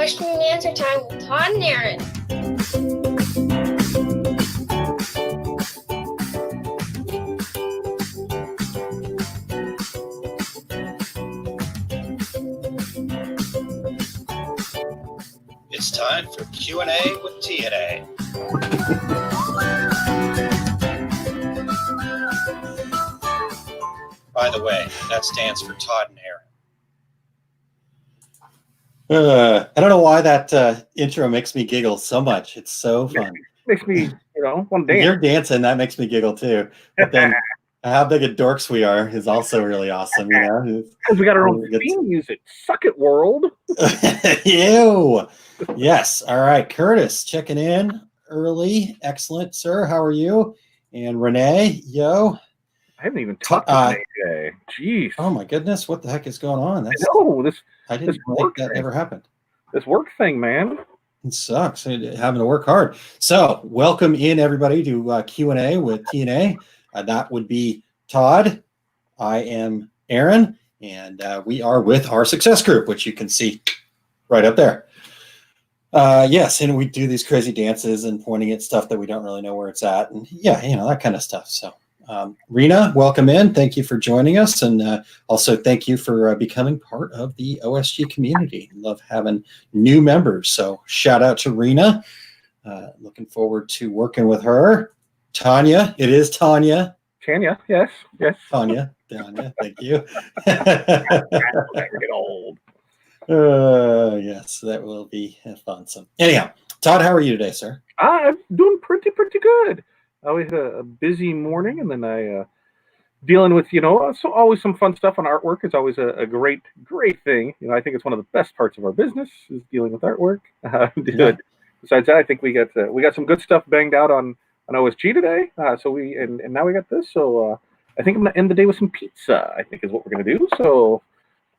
question and answer time with Todd and Aaron. It's time for Q&A with TNA. By the way, that stands for Todd and Aaron. I don't know why that intro makes me giggle so much. It's so fun. Makes me, want to dance. You're dancing, that makes me giggle too. But then how big of dorks we are is also really awesome, you know? Because we got our own theme music. Suck it, world. Ew. Yes. All right. Curtis checking in early. Excellent, sir. How are you? And Renee, yo. I haven't even talked to Renee today. Jeez. Oh my goodness. What the heck is going on? I didn't think that ever happened. This work thing, man. It sucks having to work hard. So welcome in everybody to Q&A with TNA. That would be Todd. I am Aaron, and we are with our success group, which you can see right up there. Yes, and we do these crazy dances and pointing at stuff that we don't really know where it's at, and that kind of stuff. So Rena, welcome in. Thank you for joining us, and also thank you for becoming part of the OSG community. Love having new members, so shout out to Rena. Looking forward to working with her. Tanya, it is Tanya. Tanya, yes. Tanya, thank you. Get old. Yes, that will be fun. So anyhow, Todd, how are you today, sir? I'm doing pretty good. I always had a busy morning, and then I dealing with, so always some fun stuff on artwork. It's always a great thing. I think it's one of the best parts of our business is dealing with artwork. Yeah. Besides that, I think we got some good stuff banged out on OSG today. So now we got this. So I think I'm gonna end the day with some pizza, I think is what we're gonna do. So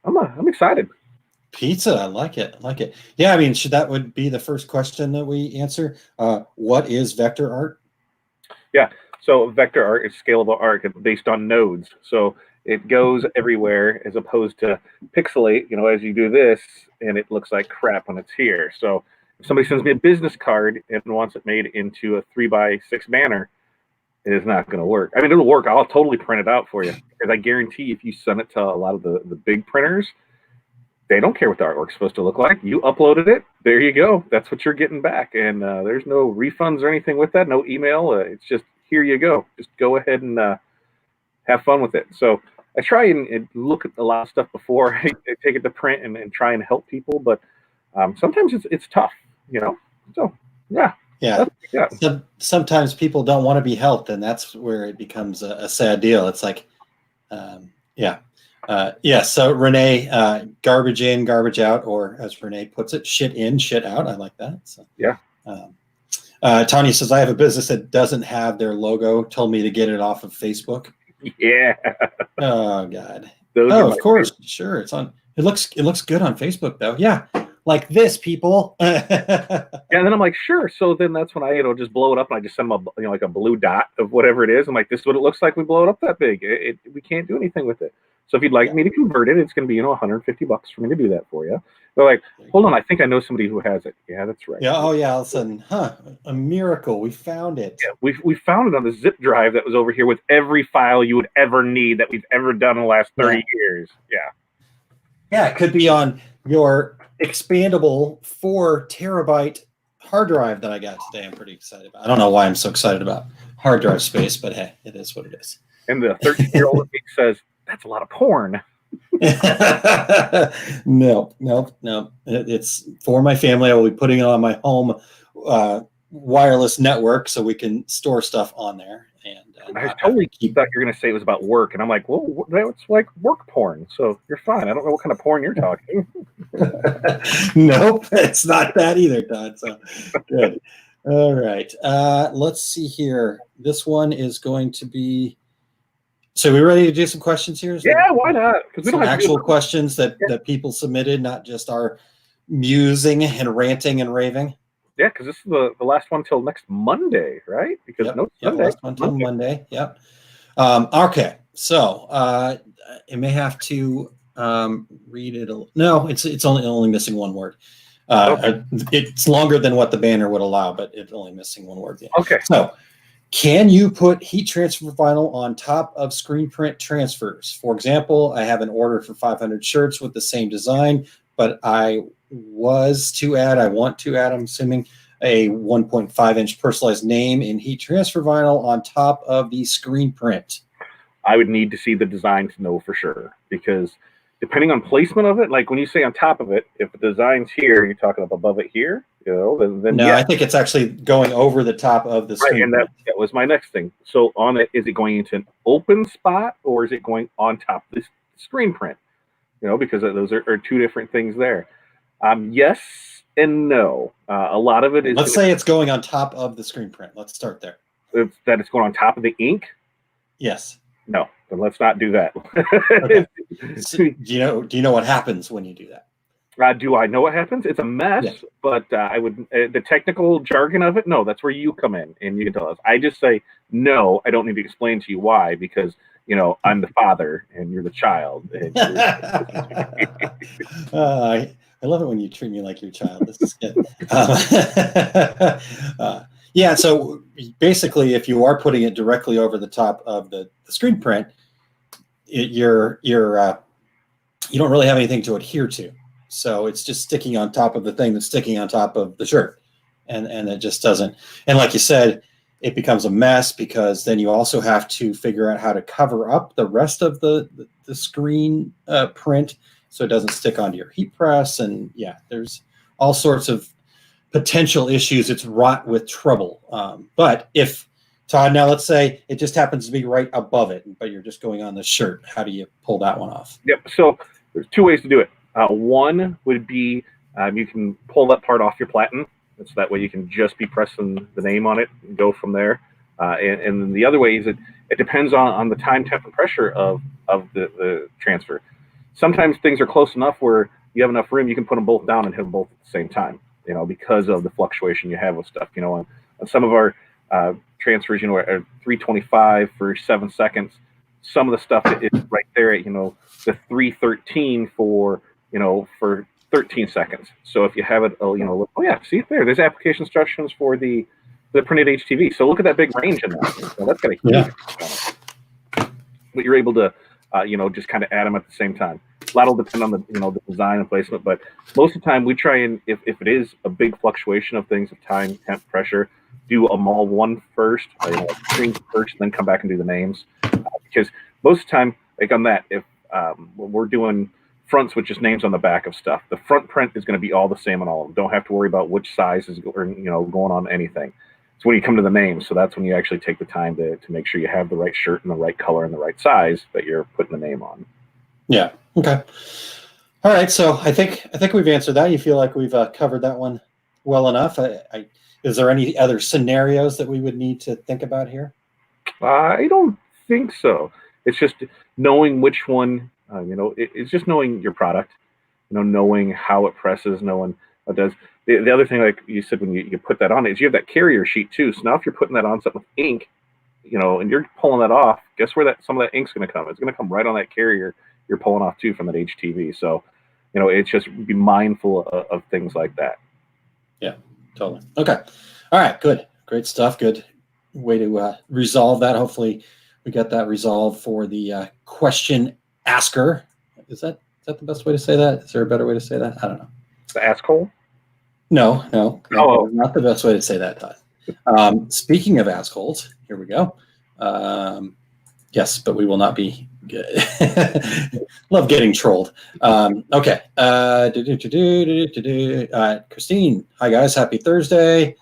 I'm excited. Pizza, I like it. Yeah, I mean, that would be the first question that we answer. What is vector art? Yeah, so vector art is scalable art based on nodes. So it goes everywhere as opposed to pixelate, as you do this, and it looks like crap when it's here. So if somebody sends me a business card and wants it made into a 3x6 banner, it is not going to work. I mean, it'll work. I'll totally print it out for you. Because I guarantee if you send it to a lot of the big printers, they don't care what the artwork's supposed to look like. You uploaded it. There you go. That's what you're getting back. And there's no refunds or anything with that. No email. It's just, here you go. Just go ahead and have fun with it. So I try and look at a lot of stuff before I take it to print and try and help people. But sometimes it's tough, So, yeah. Yeah. Sometimes people don't want to be helped, and that's where it becomes a sad deal. It's like, So Renee, garbage in, garbage out, or as Renee puts it, shit in, shit out. I like that. So yeah. Tanya says, I have a business that doesn't have their logo. Told me to get it off of Facebook. Yeah. Oh God. Of course. Favorite. Sure. It's on. It looks good on Facebook though. Yeah. Like this, people. Yeah, and then I'm like, sure. So then that's when I, just blow it up, and I just send them like a blue dot of whatever it is. I'm like, this is what it looks like. We blow it up that big. We can't do anything with it. So if you'd like me to convert it, it's going to be $150 for me to do that for you. They're like, hold on, I think I know somebody who has it. Yeah, that's right. Yeah. Oh yeah. All of a sudden, a miracle. We found it. Yeah, we found it on the zip drive that was over here with every file you would ever need that we've ever done in the last 30 years. Yeah. Yeah, it could be on your expandable 4 terabyte hard drive that I got today. I'm pretty excited about. I don't know why I'm so excited about hard drive space, but hey, it is what it is. And the 13-year-old says, that's a lot of porn. No. It's for my family. I will be putting it on my home wireless network so we can store stuff on there. And I totally thought you were going to say it was about work. And I'm like, well, that's like work porn. So you're fine. I don't know what kind of porn you're talking. Nope, it's not that either, Todd. So good. All right. Let's see here. This one is going to be. So we ready to do some questions here? Yeah, why not? Because we don't have actual questions that people submitted, not just our musing and ranting and raving. Yeah, because this is the last one till next Monday, right? Because Sunday. Last one till Monday. Yep. Okay, so I may have to read it. No, it's only missing one word. It's longer than what the banner would allow, but it's only missing one word. Okay. So, can you put heat transfer vinyl on top of screen print transfers? For example, I have an order for 500 shirts with the same design, but I want to add, I'm assuming, a 1.5-inch personalized name in heat transfer vinyl on top of the screen print. I would need to see the design to know for sure, because depending on placement of it, like when you say on top of it, if the design's here, you're talking up above it here, then No, yeah. I think it's actually going over the top of the screen. Right, and that was my next thing. So on it, is it going into an open spot or is it going on top of this screen print? Because those are two different things there. Yes and no. A lot of it is. Let's say it's going on top of the screen print. Let's start there. That it's going on top of the ink? Yes. No, then let's not do that. Okay. So, do you know what happens when you do that? Do I know what happens? It's a mess, Yeah. but I would the technical jargon of it. No, that's where you come in and you can tell us. I just say no. I don't need to explain to you why, because I'm the father and you're the child. And I love it when you treat me like your child. This is good. Yeah. So basically, if you are putting it directly over the top of the screen print, you don't really have anything to adhere to. So it's just sticking on top of the thing that's sticking on top of the shirt. And it just doesn't. And like you said, it becomes a mess, because then you also have to figure out how to cover up the rest of the screen print so it doesn't stick onto your heat press. And yeah, there's all sorts of potential issues. It's wrought with trouble. But if, Todd, now let's say it just happens to be right above it, but you're just going on the shirt, how do you pull that one off? Yep. So there's two ways to do it. One would be you can pull that part off your platen. So that way you can just be pressing the name on it and go from there. And then the other way is it depends on the time, temp, and pressure of the transfer. Sometimes things are close enough where you have enough room, you can put them both down and hit them both at the same time, because of the fluctuation you have with stuff. On some of our transfers, are 325 for 7 seconds. Some of the stuff is right there at, the 313 for 13 seconds. So if you have it, oh yeah, see there's application instructions for the printed HTV. So look at that big range in that. So that's got a huge but you're able to, just kind of add them at the same time. A lot will depend on the, the design and placement, but most of the time we try and, if it is a big fluctuation of things, of time, temp, pressure, do them all one first, screen first, then come back and do the names. Because most of the time, like on that, if we're doing fronts with just names on the back of stuff, the front print is going to be all the same on all of them. Don't have to worry about which size is going on anything. It's when you come to the names, so that's when you actually take the time to make sure you have the right shirt and the right color and the right size that you're putting the name on. Yeah. Okay. All right. So I think we've answered that. You feel like we've covered that one well enough. Is there any other scenarios that we would need to think about here? I don't think so. It's just knowing which one. It's just knowing your product. Knowing how it presses, knowing what it does. The other thing, like you said, when you put that on, is you have that carrier sheet too. So now if you're putting that on something with ink, and you're pulling that off, guess where some of that ink's going to come? It's going to come right on that carrier you're pulling off too from that HTV. So, it's just be mindful of things like that. Yeah, totally. Okay. All right. Good. Great stuff. Good way to resolve that. Hopefully we got that resolved for the question asker. Is that the best way to say that? Is there a better way to say that? I don't know. The asshole? No, Oh. not the best way to say that, Todd. Speaking of assholes, here we go. Yes, but we will not be. Love getting trolled. Okay. Christine, hi guys, happy Thursday.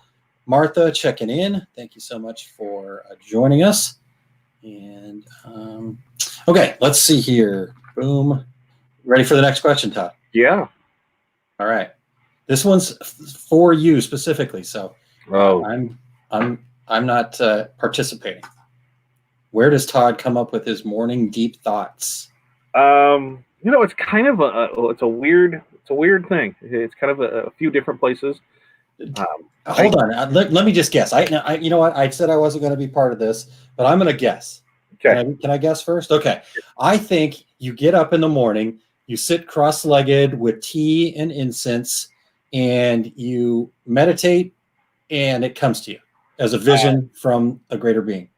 Martha checking in. Thank you so much for joining us. And okay, let's see here. Boom. Ready for the next question, Todd? Yeah. All right. This one's for you specifically, so I'm not participating. Where does Todd come up with his morning deep thoughts? It's kind of it's a weird thing. It's kind of a few different places. Hold on. Let me just guess. You know what? I said I wasn't going to be part of this, but I'm going to guess. Okay. Can I guess first? Okay. I think you get up in the morning, you sit cross-legged with tea and incense, and you meditate, and it comes to you as a vision from a greater being.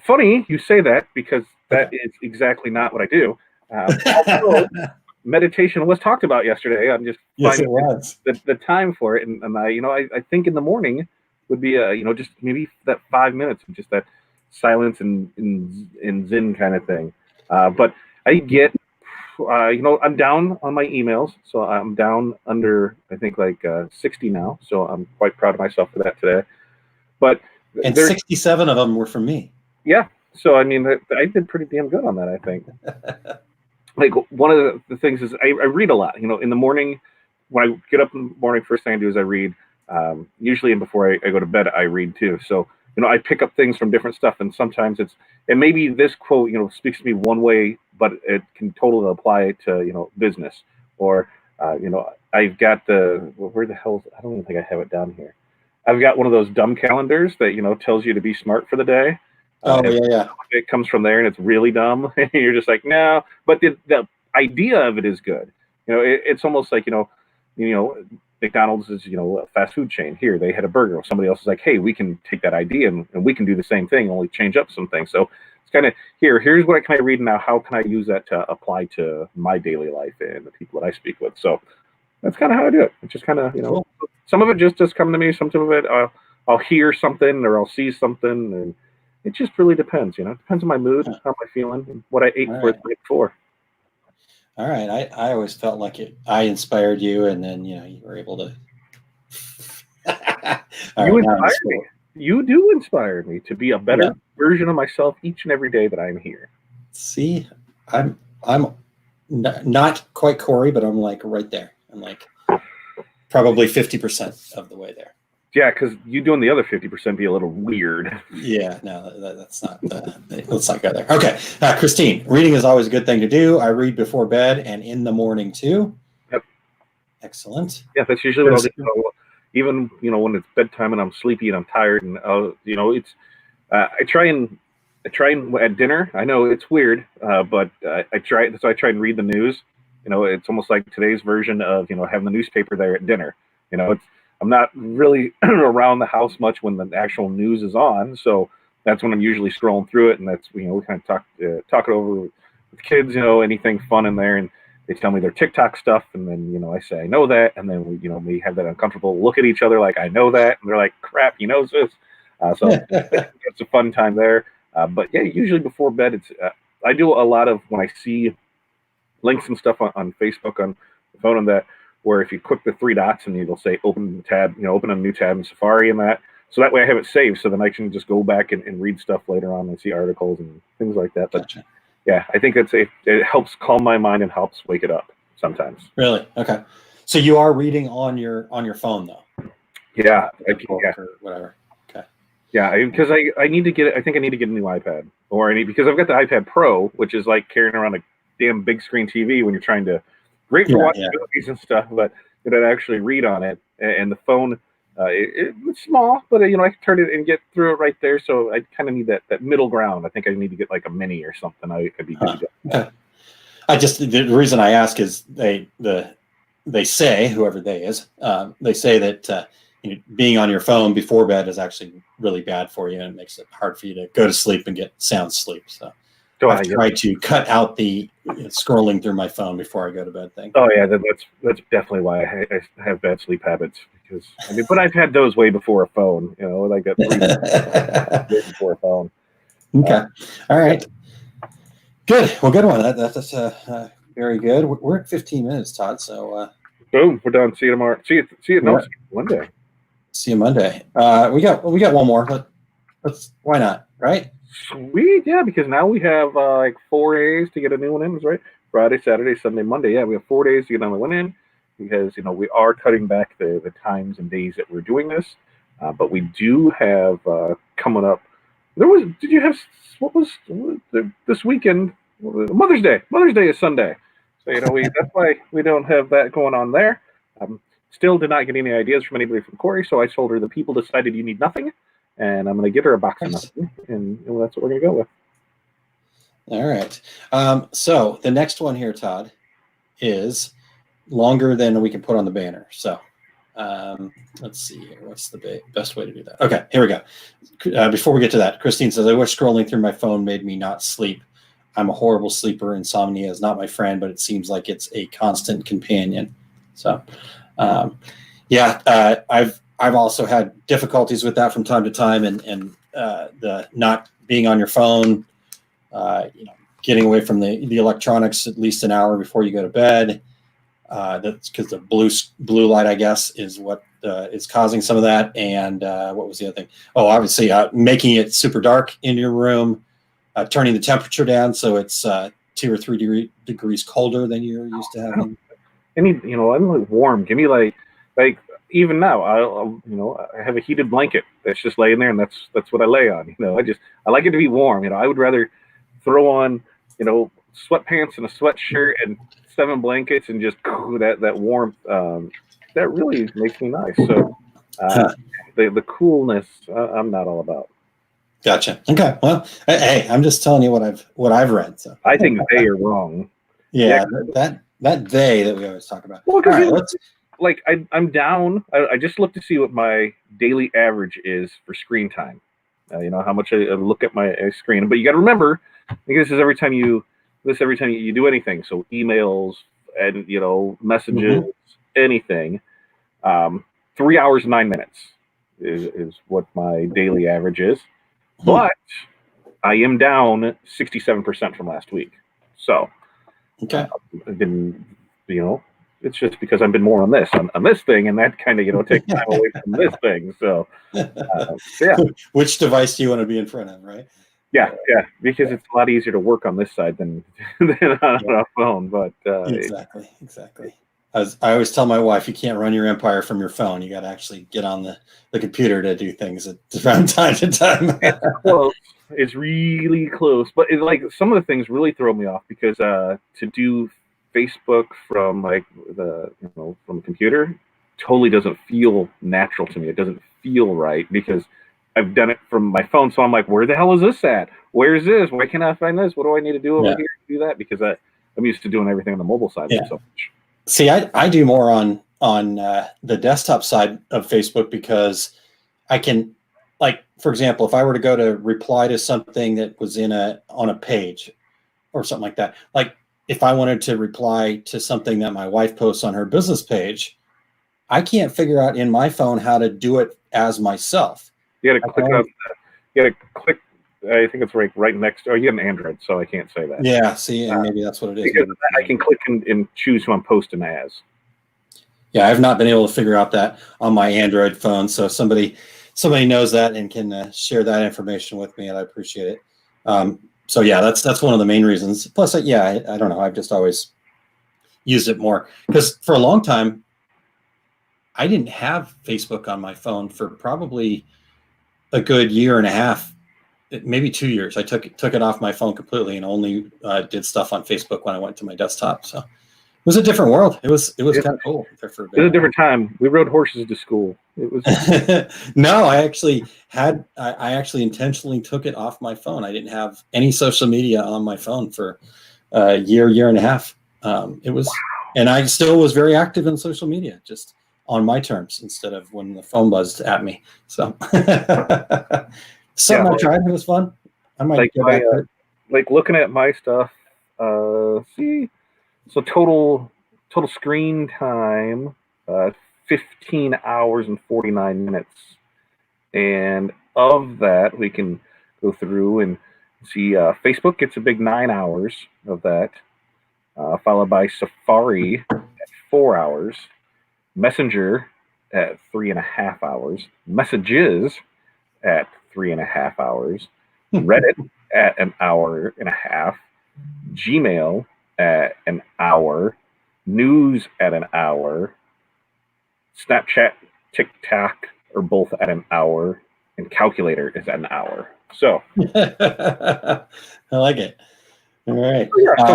Funny you say that, because that is exactly not what I do. Although meditation was talked about yesterday. I'm just Yes, it finding was. the time for it, and I think in the morning would be just maybe that 5 minutes of just that silence and zen kind of thing. But I get I'm down on my emails, so I'm down under, I think, like 60 now. So I'm quite proud of myself for that today. But And 67 of them were from me. yeah, so I mean, I did pretty damn good on that, I think. Like, one of the things is I read a lot. In the morning, when I get up in the morning, first thing I do is I read. Usually, and before I go to bed, I read too. So I pick up things from different stuff, and sometimes and maybe this quote speaks to me one way, but it can totally apply to business. Or I've got where the hell, I don't even think I have it down here. I've got one of those dumb calendars that tells you to be smart for the day. Yeah. It comes from there, and it's really dumb. And you're just like, no. But the idea of it is good. It's almost like McDonald's is a fast food chain. Here they had a burger. Somebody else is like, hey, we can take that idea and we can do the same thing, only change up some things. So it's kind of here's what can I read now. How can I use that to apply to my daily life and the people that I speak with? So that's kind of how I do it. It's just kind of Cool. Some of it just come to me. Some of it I'll hear something or I'll see something, and it just really depends. It depends on my mood, how am I feeling, and what I ate for the night before. All right. I always felt like I inspired you, and then you were able to. Inspire me. You do inspire me to be a better version of myself each and every day that I'm here. See, I'm not quite Corey, but I'm like right there. I'm like probably 50% of the way there. Yeah, because you doing the other 50% be a little weird. Yeah, no, that's not. Let's not go there. Okay, Christine, reading is always a good thing to do. I read before bed and in the morning too. Yep. Excellent. Yeah, that's usually what I'll do. Even when it's bedtime and I'm sleepy and I'm tired, and it's I try and at dinner. I know it's weird, but I try. So I try and read the news. It's almost like today's version of having the newspaper there at dinner. I'm not really around the house much when the actual news is on, so that's when I'm usually scrolling through it, and that's we kind of talk it over with kids, anything fun in there, and they tell me their TikTok stuff, and then I say I know that, and then we have that uncomfortable look at each other like I know that, and they're like, crap, he knows this, so it's a fun time there. But yeah, usually before bed, it's I do a lot of when I see links and stuff on Facebook on the phone, and that where if you click the three dots and it'll say open the tab, open a new tab in Safari, and that. So that way I have it saved, so then I can just go back and read stuff later on and see articles and things like that. But Gotcha. yeah, I think it helps calm my mind and helps wake it up sometimes. Really? Okay. So you are reading on your phone though? Yeah. Or whatever. Okay. Yeah, because I need to get it. I think I need to get a new iPad, because I've got the iPad Pro, which is like carrying around a damn big screen TV when you're trying to. Great for watching movies and stuff, but to actually read on it, and the phone, it's small, but I can turn it and get through it right there. So I kind of need that middle ground. I think I need to get like a mini or something. I'd be good to go. Okay. The reason I ask is they say, whoever they is, they say that being on your phone before bed is actually really bad for you, and it makes it hard for you to go to sleep and get sound sleep. So I try to cut out the scrolling through my phone before I go to bed thing. Oh yeah, that's definitely why I have bad sleep habits, because but I've had those way before a phone. Like that before a phone. Okay, all right, good. Well, good one. That's very good. We're at 15 minutes, Todd. So boom, we're done. See you tomorrow. See you Monday. See you Monday. We got one more. Let's why not? Right. Sweet, yeah, because now we have like 4 days to get a new one in, right? Friday, Saturday, Sunday, Monday. Yeah, we have 4 days to get another one in, because we are cutting back the times and days that we're doing this. But we do have coming up. Did you have what was this weekend? Mother's Day. Mother's Day is Sunday, so that's why we don't have that going on there. Still did not get any ideas from anybody from Corey, so I told her the people decided you need nothing. And I'm going to give her a box of nothing, and that's what we're going to go with. All right. So the next one here, Todd, is longer than we can put on the banner. So Let's see here. What's the best way to do that? Okay, here we go. Before we get to that, Christine says, I wish scrolling through my phone made me not sleep. I'm a horrible sleeper. Insomnia is not my friend, but it seems like it's a constant companion. So, I've also had difficulties with that from time to time, and the not being on your phone, getting away from the electronics at least an hour before you go to bed. That's because the blue light, I guess, is what is causing some of that. And what was the other thing? Oh, obviously, making it super dark in your room, turning the temperature down so it's 2 or 3 degrees colder than you're used to having. I need, I'm like warm. Give me like even now, I have a heated blanket that's just laying there, and that's what I lay on. I like it to be warm. I would rather throw on, sweatpants and a sweatshirt and 7 blankets and just that warmth. That really makes me nice. So the coolness, I'm not all about. Gotcha. Okay. Well, hey, I'm just telling you what I've read. So I think they are wrong. Yeah, that they that we always talk about. Well, because I'm down. I just looked to see what my daily average is for screen time. How much I look at my screen. But you got to remember, I think this is every time you do anything. So emails and messages, anything. 3 hours 9 minutes is what my daily average is. But I am down 67% from last week. So okay, I've been, it's just because I've been more on this thing, and that kind of takes time away from this thing. So yeah. Which device do you want to be in front of, right? Yeah, because it's a lot easier to work on this side than on a phone. But exactly. As I always tell my wife, you can't run your empire from your phone. You got to actually get on the computer to do things from time to time. It's close. It's really close, but some of the things really throw me off because to do Facebook from from a computer totally doesn't feel natural to me. It doesn't feel right because I've done it from my phone. So I'm like, where the hell is this at? Where is this? Why can't I find this? What do I need to do over here to do that? Because I'm used to doing everything on the mobile side so much. See, I do more on the desktop side of Facebook because I can, for example, if I were to go to reply to something that was on a page or something like that, if I wanted to reply to something that my wife posts on her business page, I can't figure out in my phone how to do it as myself. You got to click on. You got to click. I think it's right next. Oh, you have an Android, so I can't say that. Yeah, see, and maybe that's what it is. Because I can click and choose who I'm posting as. Yeah, I've not been able to figure out that on my Android phone. So somebody knows that and can share that information with me, and I appreciate it. So yeah, that's one of the main reasons. Plus, I don't know. I've just always used it more because for a long time, I didn't have Facebook on my phone for probably a good year and a half. Maybe 2 years. I took it off my phone completely and only did stuff on Facebook when I went to my desktop. So it was a different world. It was kind of cool. It was a different time. We rode horses to school. It was no. I actually intentionally took it off my phone. I didn't have any social media on my phone for a year and a half. It was, and I still was very active in social media, just on my terms instead of when the phone buzzed at me. So. Something I tried. It was fun. I might go back to it. Looking at my stuff. See, so total screen time, 15 hours and 49 minutes, and of that we can go through and see. Facebook gets a big 9 hours of that, followed by Safari at 4 hours, Messenger at 3.5 hours, Messages at 3.5 hours, Reddit at 1.5 hours, Gmail at 1 hour, News at 1 hour, Snapchat, TikTok are both at 1 hour, and Calculator is at 1 hour. So I like it. All right.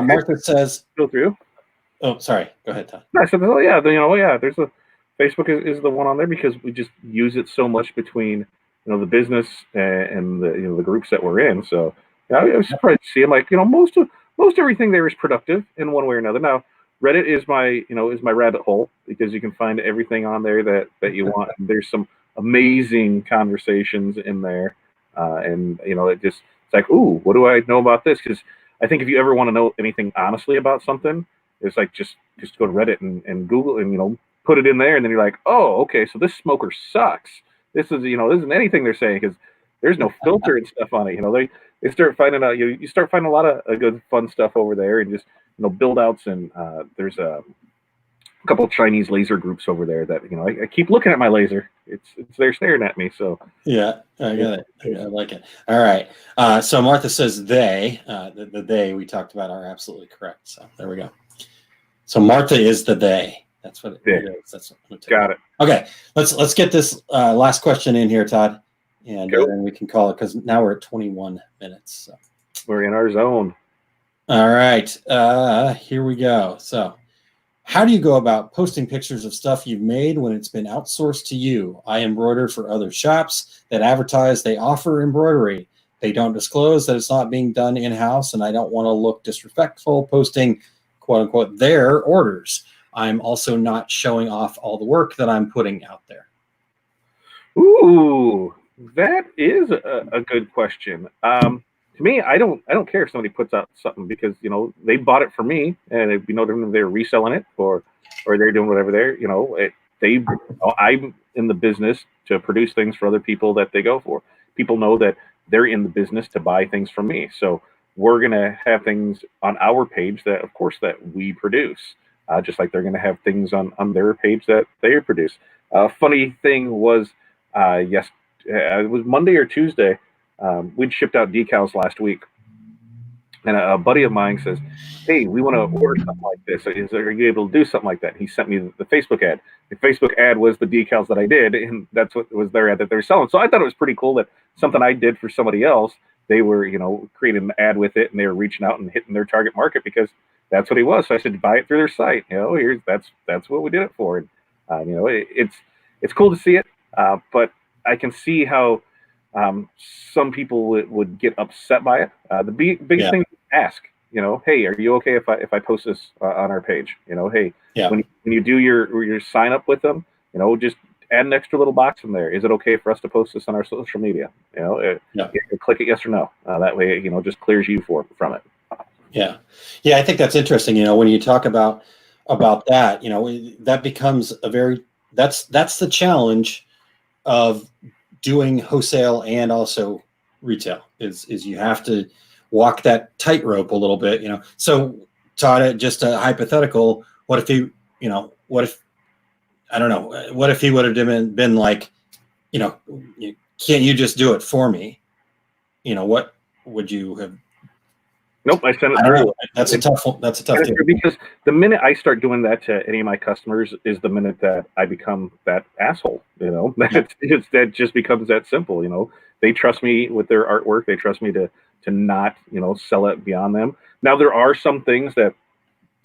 Martha says, "Go through." Oh, sorry. Go ahead, Tom. I said, "Oh yeah, there's a Facebook is the one on there because we just use it so much between." The business and the groups that we're in. So I was surprised to see. I'm like, most everything there is productive in one way or another. Now, Reddit is my rabbit hole, because you can find everything on there that you want. And there's some amazing conversations in there, and it's like, ooh, what do I know about this? Because I think if you ever want to know anything honestly about something, it's like just go to Reddit and Google and put it in there, and then you're like, oh, okay, so this smoker sucks. This isn't anything they're saying, because there's no filter and stuff on it. They start finding out, you start finding a lot of good fun stuff over there, and just build outs. And there's a couple of Chinese laser groups over there that I keep looking at my laser. It's there staring at me. So yeah, I got it. I like it. All right. So Martha says they, the they we talked about are absolutely correct. So there we go. So Martha is the they. That's what it is. That's what got it. Okay. Let's get this last question in here, Todd, and then we can call it, because now we're at 21 minutes. So. We're in our zone. All right. Here we go. So, how do you go about posting pictures of stuff you've made when it's been outsourced to you? I embroider for other shops that advertise they offer embroidery. They don't disclose that it's not being done in-house, and I don't want to look disrespectful posting, quote unquote, their orders. I'm also not showing off all the work that I'm putting out there. Ooh, that is a good question. To me, I don't care if somebody puts out something, because they bought it from me, and if they're reselling it or they're doing whatever I'm in the business to produce things for other people that they go for. People know that they're in the business to buy things from me, so we're gonna have things on our page that, of course, that we produce, just like they're gonna have things on their page that they produce. Funny thing was, it was Monday or Tuesday. We'd shipped out decals last week, and a buddy of mine says, hey, we want to order something like this. Are you able to do something like that? And he sent me the Facebook ad. The Facebook ad was the decals that I did, and that's what was their ad that they're selling. So I thought it was pretty cool that something I did for somebody else, they were, creating an ad with it, and they were reaching out and hitting their target market, because that's what he was. So I said, buy it through their site. That's what we did it for. And it's cool to see it, but I can see how some people would get upset by it. The biggest thing is ask, hey, are you okay if I post this on our page? Hey, when you do your sign up with them, just add an extra little box in there. Is it okay for us to post this on our social media? Click it yes or no. That way, just clears you from it. Yeah. I think that's interesting. When you talk about that, that becomes that's the challenge of doing wholesale and also retail is you have to walk that tightrope a little bit, So Todd, just a hypothetical, what if he would have been like, can't you just do it for me? What would you have? Nope, I sent it. I don't know. That's a tough deal. Because the minute I start doing that to any of my customers is the minute that I become that asshole. That just becomes that simple. They trust me with their artwork. They trust me to not sell it beyond them. Now there are some things that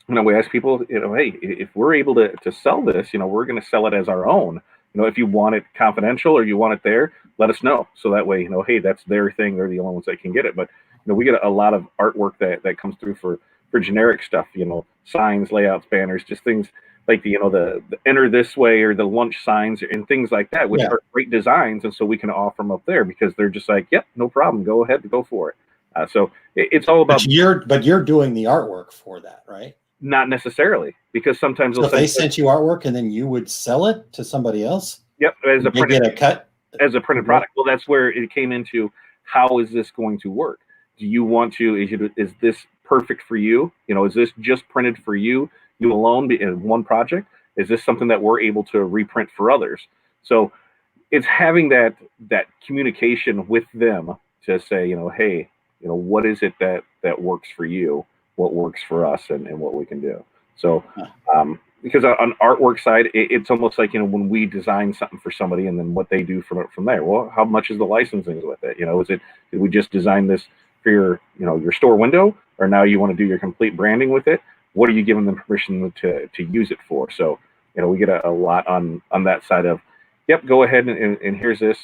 we ask people. Hey, if we're able to sell this, we're going to sell it as our own. If you want it confidential or you want it there, let us know. So that way, hey, that's their thing. They're the only ones that can get it. But we get a lot of artwork that comes through for generic stuff, signs, layouts, banners, just things like the enter this way or the lunch signs and things like that, which are great designs. And so we can offer them up there because they're just like, yep, no problem. Go ahead and go for it. So it's all about. But you're doing the artwork for that, right? Not necessarily, because sometimes if they sent you artwork and then you would sell it to somebody else. Yep, as a printed, get a cut as a printed product. Well, that's where it came into. How is this going to work? Do you want to? Is this perfect for you? Is this just printed for you alone in one project? Is this something that we're able to reprint for others? So it's having that communication with them to say, hey, what is it that works for you? What works for us and what we can do. So, because on artwork side, it's almost like, when we design something for somebody and then what they do from there. Well, how much is the licensing with it? Did we just design this for your store window, or now you want to do your complete branding with it? What are you giving them permission to use it for? So, we get a lot on that side of, yep, go ahead and here's this,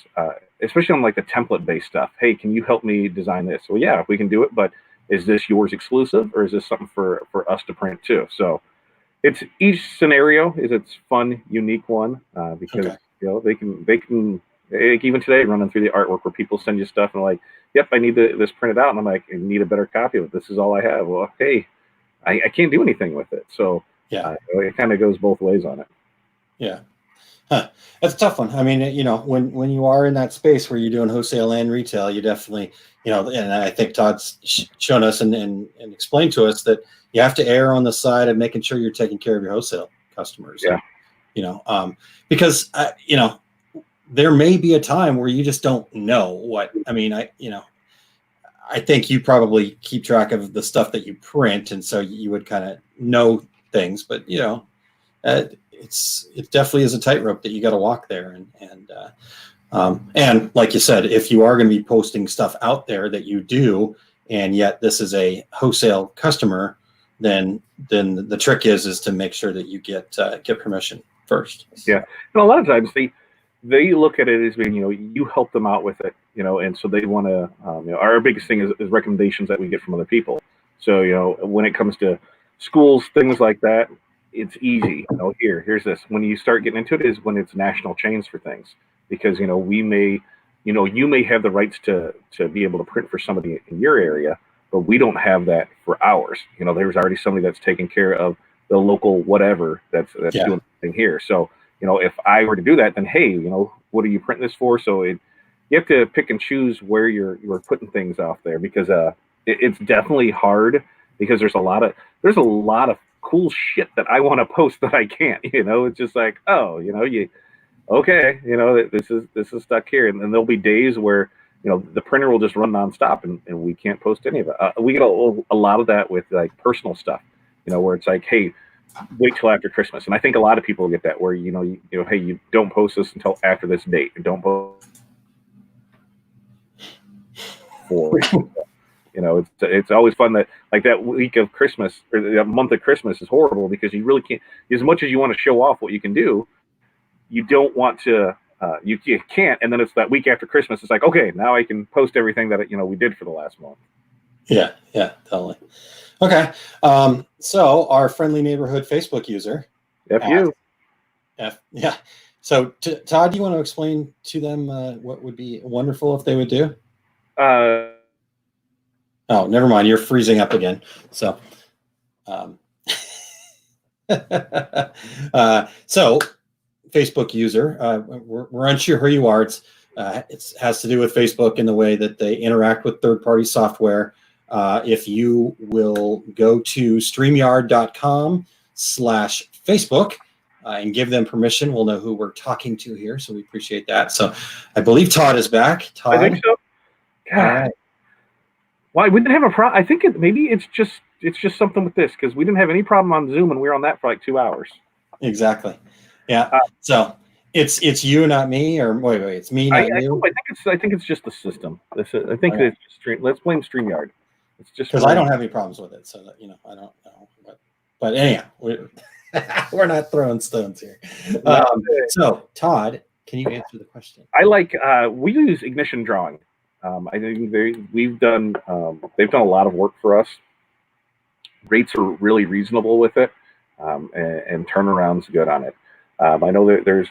especially on like the template based stuff. Hey, can you help me design this? Well, yeah, we can do it, but is this yours exclusive, or is this something for us to print too? So it's each scenario is its fun, unique one because Okay. they can like, even today running through the artwork where people send you stuff and like, yep, I need this printed out, and I'm like, I need a better copy of it. This is all I have. Well, hey, I can't do anything with it, so Yeah. it kind of goes both ways on it. Yeah. Huh. That's a tough one. I mean, when you are in that space where you're doing wholesale and retail, you definitely, and I think Todd's shown us and explained to us that you have to err on the side of making sure you're taking care of your wholesale customers. Yeah. Because there may be a time where you just don't know what. I mean, I think you probably keep track of the stuff that you print, and so you would kind of know things. But it definitely is a tightrope that you got to walk there, and like you said, if you are going to be posting stuff out there that you do, and yet this is a wholesale customer, then the trick is to make sure that you get permission first. Yeah, and a lot of times they look at it as being, you help them out with it, and so they want to, our biggest thing is recommendations that we get from other people. So, when it comes to schools, things like that, it's easy. Here's this. When you start getting into it is when it's national chains for things, because, we may, you may have the rights to be able to print for somebody in your area, but we don't have that for ours. There's already somebody that's taking care of the local whatever that's doing thing here. So, if I were to do that, then hey, what are you printing this for? So you have to pick and choose where you're putting things off there, because it's definitely hard, because there's a lot of cool shit that I want to post that I can't. It's just like, oh, this is stuck here, and then there'll be days where the printer will just run nonstop and we can't post any of it. We get a lot of that with like personal stuff, where it's like, hey, wait till after Christmas. And I think a lot of people get that, where hey, you don't post this until after this date, and don't post for it's always fun that like that week of Christmas or that month of Christmas is horrible, because you really can't, as much as you want to show off what you can do, you don't want to you can't. And then it's that week after Christmas, it's like, okay, now I can post everything that we did for the last month. Yeah, totally. Okay. So our friendly neighborhood Facebook user. Yeah. So Todd, do you want to explain to them what would be wonderful if they would do? Oh, never mind. You're freezing up again. So, so Facebook user, we're unsure who you are. It has to do with Facebook and the way that they interact with third-party software. If you will go to StreamYard.com/Facebook and give them permission, we'll know who we're talking to here. So we appreciate that. So I believe Todd is back. Todd? I think so. God. All right. Why we didn't have a problem? I think maybe it's just something with this, because we didn't have any problem on Zoom and we were on that for like 2 hours. Exactly. Yeah. So it's you, not me, or wait, it's me, not you. I think it's just the system. I think it's just let's blame StreamYard. It's just because I don't have any problems with it, so that, I don't know. But anyhow, we're not throwing stones here. So Todd, can you answer the question? We use Ignition Drawing. I think they've done a lot of work for us. Rates are really reasonable with it, and turnaround's good on it. I know that there's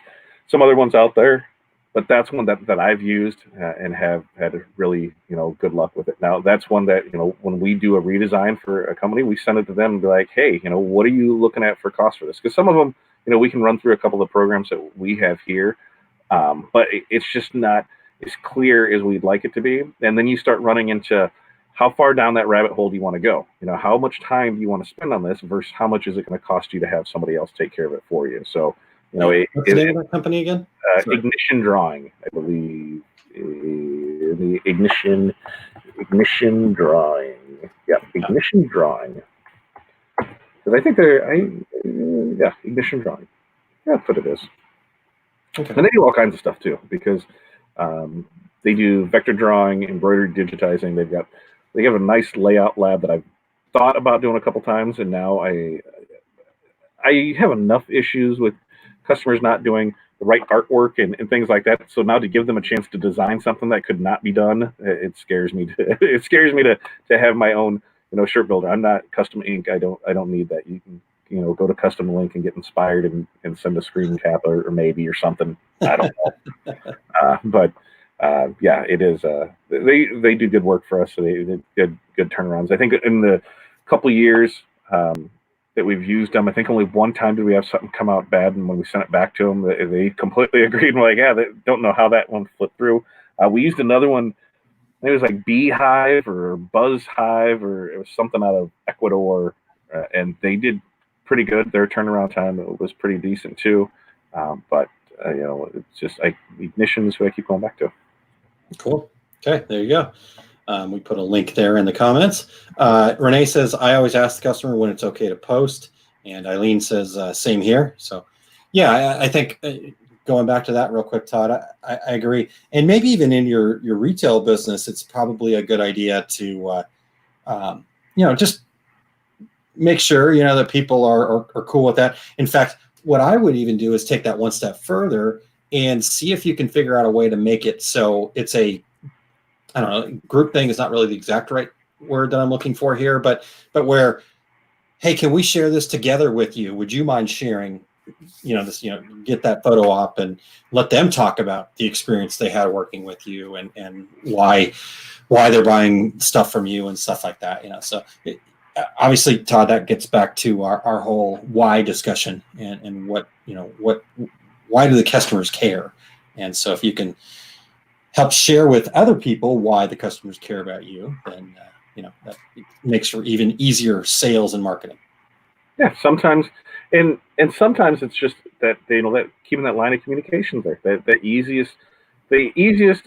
some other ones out there, but that's one that I've used and have had really good luck with it. Now that's one that when we do a redesign for a company, we send it to them and be like, hey, what are you looking at for cost for this? Because some of them we can run through a couple of programs that we have here, but it's just not as clear as we'd like it to be. And then you start running into how far down that rabbit hole do you want to go? How much time do you want to spend on this versus how much is it going to cost you to have somebody else take care of it for you? So, what's the name of that company again? Ignition Drawing, I believe. The Ignition Drawing. Yeah, Ignition Drawing. Because I think Ignition Drawing. Yeah, that's what it is. Okay. And they do all kinds of stuff too, because they do vector drawing, embroidery, digitizing. They have a nice layout lab that I've thought about doing a couple times, and now I have enough issues with customers not doing the right artwork and things like that. So now to give them a chance to design something that could not be done, it scares me. It scares me to have my own shirt builder. I'm not custom ink. I don't need that. You can go to Custom Link and get inspired and send a screen cap or maybe or something. I don't know. But yeah, it is. They do good work for us. So they did good turnarounds. I think in the couple years that we've used them, I think only one time did we have something come out bad, and when we sent it back to them, they completely agreed. And we're like, yeah, they don't know how that one flipped through. We used another one. It was like Beehive or Buzz Hive, or it was something out of Ecuador, and they did pretty good. Their turnaround time was pretty decent too. But it's just Ignition is who I keep going back to. Cool. Okay, there you go. We put a link there in the comments. Renee says, I always ask the customer when it's okay to post. And Eileen says, same here. So, yeah, I think going back to that real quick, Todd, I agree. And maybe even in your retail business, it's probably a good idea to, just make sure, that people are cool with that. In fact, what I would even do is take that one step further and see if you can figure out a way to make it so it's group thing is not really the exact right word that I'm looking for here, but where, hey, can we share this together with you? Would you mind sharing, get that photo up and let them talk about the experience they had working with you and why they're buying stuff from you and stuff like that, So obviously, Todd, that gets back to our whole why discussion and why do the customers care? And so if you can help share with other people why the customers care about you, then that makes for even easier sales and marketing. Yeah, sometimes, and sometimes it's just that that keeping that line of communication there. The easiest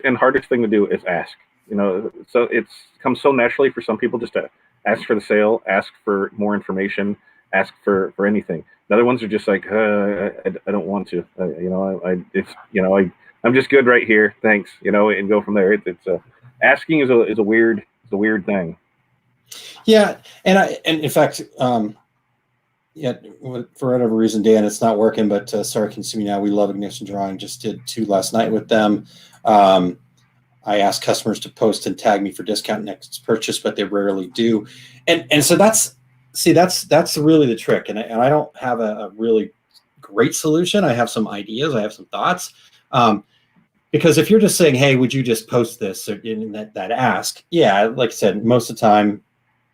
and hardest thing to do is ask. So it's comes so naturally for some people just to ask for the sale, ask for more information, ask for anything. And other ones are just like, I don't want to. I'm just good right here. Thanks. And go from there. It's asking is a weird thing. Yeah, and in fact, for whatever reason, Dan, it's not working. But sorry, Consuming Now, we love Ignition Drawing. Just did 2 last night with them. I ask customers to post and tag me for discount next purchase, but they rarely do. And so that's really the trick. And I don't have a really great solution. I have some ideas. I have some thoughts. Because if you're just saying, hey, would you just post this in that ask? Yeah, like I said, most of the time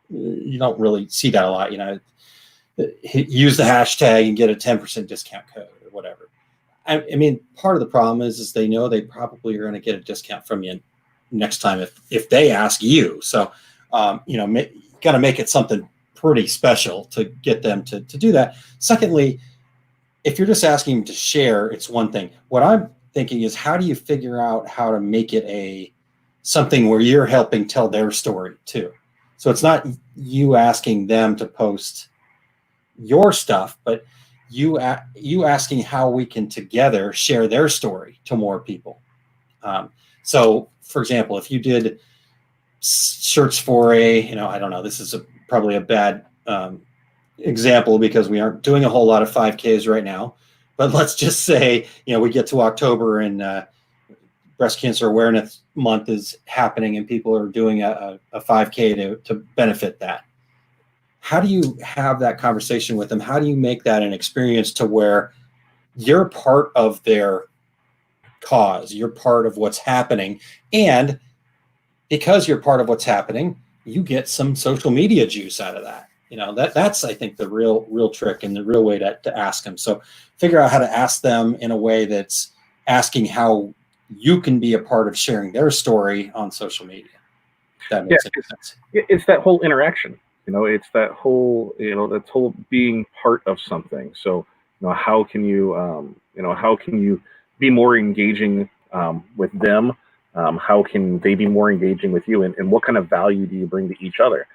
you don't really see that a lot. Use the hashtag and get a 10% discount code or whatever. I mean, part of the problem is they know they probably are going to get a discount from you next time if they ask you. So, got to make it something pretty special to get them to do that. Secondly, if you're just asking them to share, it's one thing. What I'm thinking is, how do you figure out how to make it something where you're helping tell their story too? So it's not you asking them to post your stuff, but you asking how we can together share their story to more people. So, for example, if you did shirts for I don't know, this is probably a bad example because we aren't doing a whole lot of 5Ks right now. But let's just say, we get to October and Breast Cancer Awareness Month is happening and people are doing a 5K to benefit that. How do you have that conversation with them? How do you make that an experience to where you're part of their cause, you're part of what's happening, and because you're part of what's happening, you get some social media juice out of that. That's I think the real trick and the real way to ask them. So figure out how to ask them in a way that's asking how you can be a part of sharing their story on social media. If that makes any sense. It's that whole interaction. It's that whole, that whole being part of something. So, how can you be more engaging with them? How can they be more engaging with you? And what kind of value do you bring to each other?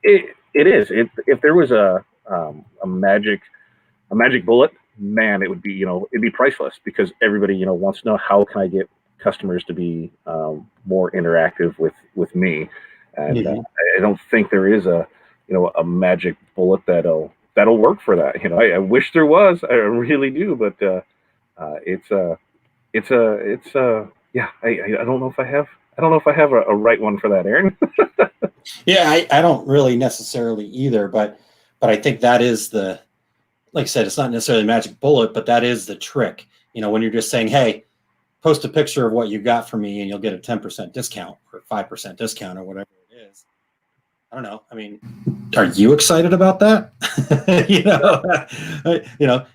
If there was a magic bullet, man, it would be, it'd be priceless because everybody, wants to know how can I get customers to be more interactive with me. And I don't think there is a magic bullet that'll work for that. I wish there was. I really do, but I don't know if I have. I don't know if I have a right one for that, Aaron. Yeah, I don't really necessarily either, but but I think that is like I said, it's not necessarily a magic bullet, but that is the trick. When you're just saying, hey, post a picture of what you got for me and you'll get a 10% discount or 5% discount or whatever it is. I don't know. I mean, are you excited about that?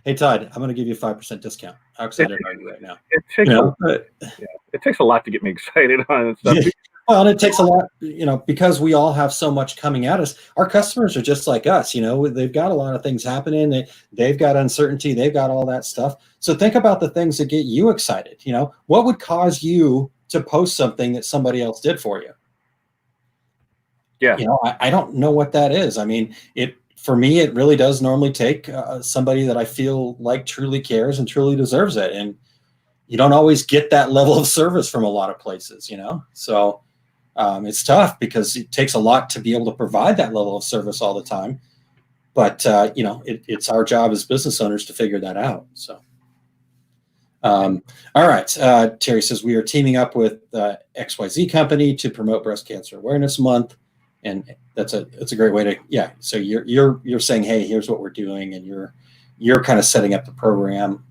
Hey Todd, I'm going to give you a 5% discount. How excited are you right now? It takes a lot to get me excited on stuff. Well, and it takes a lot, because we all have so much coming at us. Our customers are just like us, they've got a lot of things happening. They've got uncertainty. They've got all that stuff. So think about the things that get you excited. What would cause you to post something that somebody else did for you? Yeah. I don't know what that is. I mean, for me, it really does normally take somebody that I feel like truly cares and truly deserves it. And you don't always get that level of service from a lot of places, So it's tough because it takes a lot to be able to provide that level of service all the time. But, it's our job as business owners to figure that out. So, all right. Terry says, we are teaming up with XYZ company to promote Breast Cancer Awareness Month. And that's a great way to, So you're saying, hey, here's what we're doing. And you're kind of setting up the program,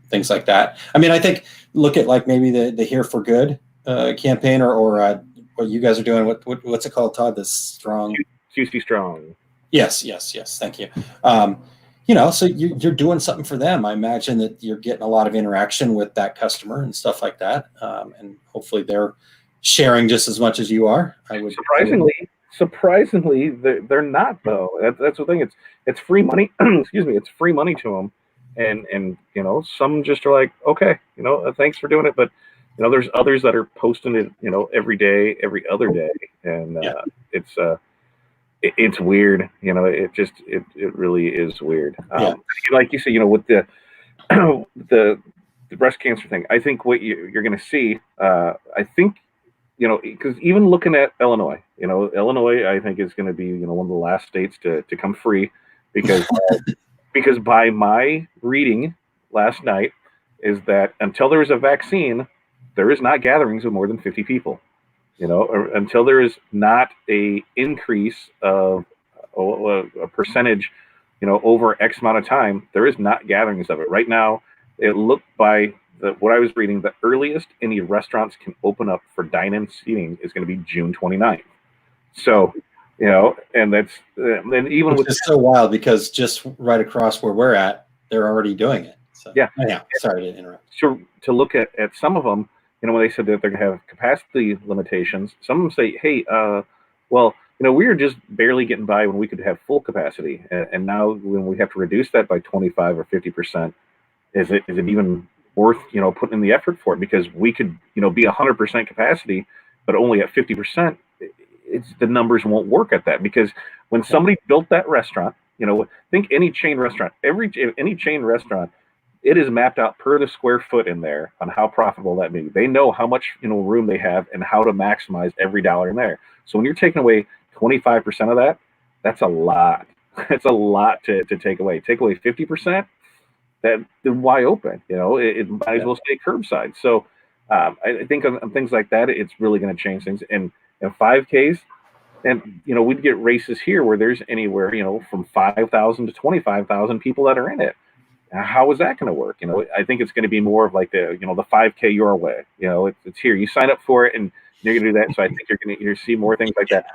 things like that. I mean, I think look at like maybe the Here for Good campaign or what you guys are doing. What's it called, Todd? The Strong. QC Strong. Yes. Thank you. So you're doing something for them. I imagine that you're getting a lot of interaction with that customer and stuff like that. And hopefully they're sharing just as much as you are. Surprisingly, they're not though. That's the thing. It's free money. Excuse me. It's free money to them. And some just are like, okay, thanks for doing it. But, there's others that are posting it, every day, every other day. And it's weird. It really is weird. Like you said, with the, the breast cancer thing, I think what you're going to see, I think, because even looking at Illinois, Illinois, I think is going to be, one of the last states to come free because, because by my reading last night is that until there is a vaccine, there is not gatherings of more than 50 people, or until there is not a increase of a percentage, over X amount of time, there is not gatherings of it. Right now, it looked by what I was reading, the earliest any restaurants can open up for dine-in seating is going to be June 29th. So, and that's, and even which is so wild because just right across where we're at, they're already doing it. So, yeah. Sorry to interrupt. So to look at some of them, when they said that they're going to have capacity limitations, some of them say, hey, we were just barely getting by when we could have full capacity. And now when we have to reduce that by 25 or 50%, is it even worth, putting in the effort for it? Because we could, be 100% capacity, but only at 50%, the numbers won't work at that. Because when somebody built that restaurant, think any chain restaurant, any chain restaurant, it is mapped out per the square foot in there on how profitable that may be. They know how much room they have and how to maximize every dollar in there. So when you're taking away 25% of that, that's a lot. That's a lot to take away. Take away 50%, then wide open. It might as well stay curbside. So I think on things like that, it's really going to change things. And 5Ks, and we'd get races here where there's anywhere from 5,000 to 25,000 people that are in it. How is that going to work? I think it's going to be more of like the 5K your way. It's here. You sign up for it, and you're going to do that. So I think you're going to see more things like that.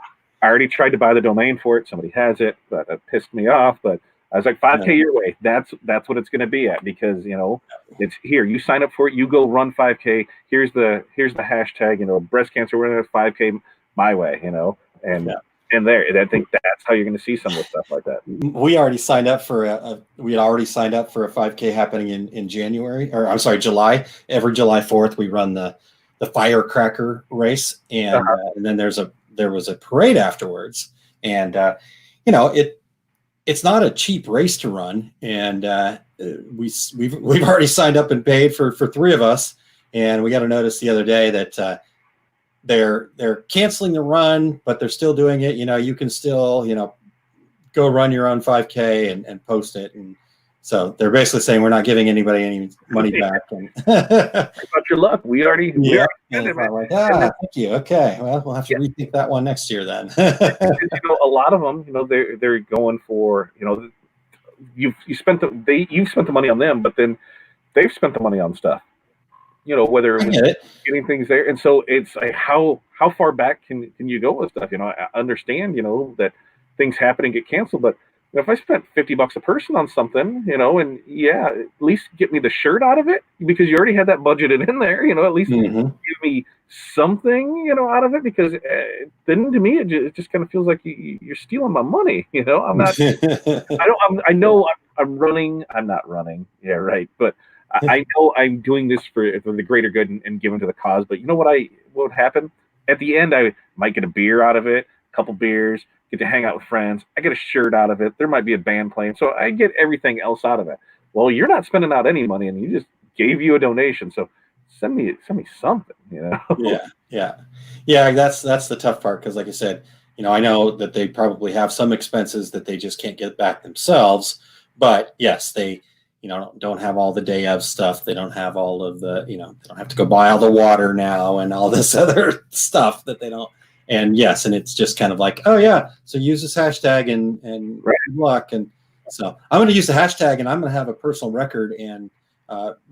I already tried to buy the domain for it. Somebody has it, but that pissed me off. But I was like, 5K your way. That's what it's going to be at because it's here. You sign up for it. You go run 5K. Here's the hashtag. Breast cancer awareness 5K my way. And there, I think that's how you're going to see some of the stuff like that. We already signed up for we had already signed up for a 5K happening in January, or I'm sorry, July. Every July 4th, we run the firecracker race, and then there was a parade afterwards, and it's not a cheap race to run, and we've already signed up and paid for 3 of us, and we got a notice the other day that. They're canceling the run, but they're still doing it. You can still, go run your own 5K and post it. And So they're basically saying we're not giving anybody any money back. And About your luck. We already yeah, did it, man. like, thank you. Okay, well, we'll have to rethink that one next year then. A lot of them, they're going for, you've spent the money on them, but then they've spent the money on stuff. Whether it was getting things there, and so it's like how far back can you go with stuff? I understand, that things happen and get canceled, but if I spent $50 a person on something, and at least get me the shirt out of it because you already had that budgeted in there, at least give me something, out of it, because then to me it just kind of feels like you're stealing my money. I'm not. I know I'm running. I'm not running. Yeah, right. But I know I'm doing this for the greater good and giving to the cause. But you know what would happen? At the end, I might get a beer out of it, a couple beers, get to hang out with friends. I get a shirt out of it. There might be a band playing. So I get everything else out of it. Well, you're not spending out any money, and you just gave you a donation. So send me something, Yeah. That's the tough part. Cause like I said, I know that they probably have some expenses that they just can't get back themselves, but yes, they, don't have all the day of stuff. They don't have all of the, they don't have to go buy all the water now and all this other stuff that they don't. And yes, and it's just kind of like, oh yeah, so use this hashtag and good luck. And so I'm going to use the hashtag and I'm going to have a personal record and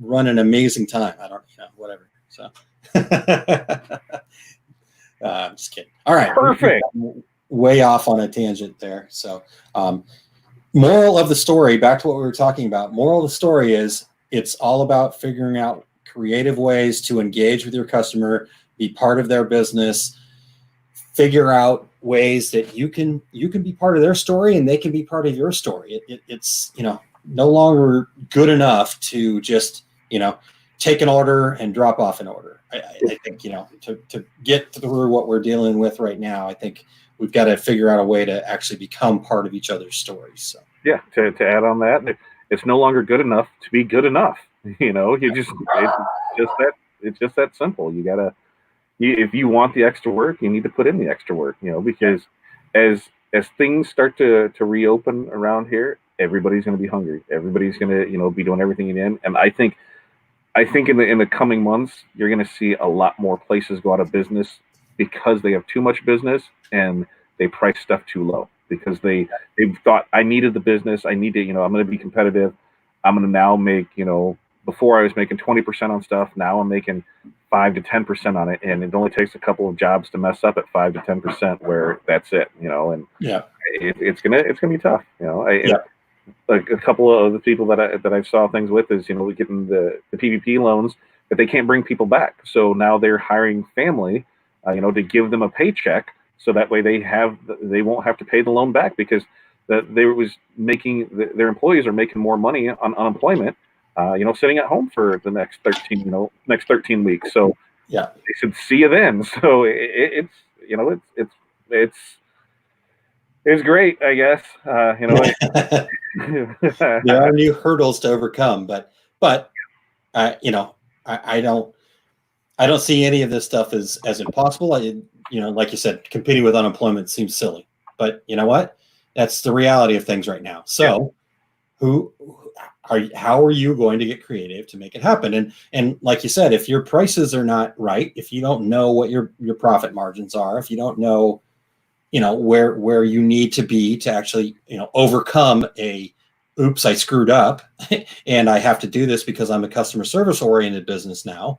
run an amazing time. I don't, whatever. So I'm just kidding. All right. Perfect. Way off on a tangent there. So moral of the story, back to what we were talking about. Moral of the story is it's all about figuring out creative ways to engage with your customer, be part of their business, figure out ways that you can be part of their story and they can be part of your story. It's no longer good enough to just take an order and drop off an order. I think to get through what we're dealing with right now, I think we've got to figure out a way to actually become part of each other's stories. So yeah, to add on that, it's no longer good enough to be good enough. It's just that simple. You gotta. If you want the extra work, you need to put in the extra work, because as things start to reopen around here, everybody's going to be hungry. Everybody's going to, be doing everything in. And I think in the coming months, you're going to see a lot more places go out of business because they have too much business and they price stuff too low because they've thought I needed the business. I need to, I'm going to be competitive. I'm going to now make, before I was making 20% on stuff. Now I'm making 5 to 10% on it, and it only takes a couple of jobs to mess up at 5 to 10%. Where that's it, and it's gonna be tough. Like a couple of the people that I saw things with is getting the PPP loans, but they can't bring people back. So now they're hiring family, to give them a paycheck, so that way they won't have to pay the loan back because their employees are making more money on unemployment. Sitting at home for the next 13 weeks. So yeah, they should see you then. So it's great, I guess. There are new hurdles to overcome, but I don't see any of this stuff as impossible. Like you said, competing with unemployment seems silly, but you know what? That's the reality of things right now. So how are you going to get creative to make it happen? And like you said, if your prices are not right, if you don't know what your profit margins are, if you don't know, where you need to be to actually, overcome oops, I screwed up and I have to do this because I'm a customer service oriented business now,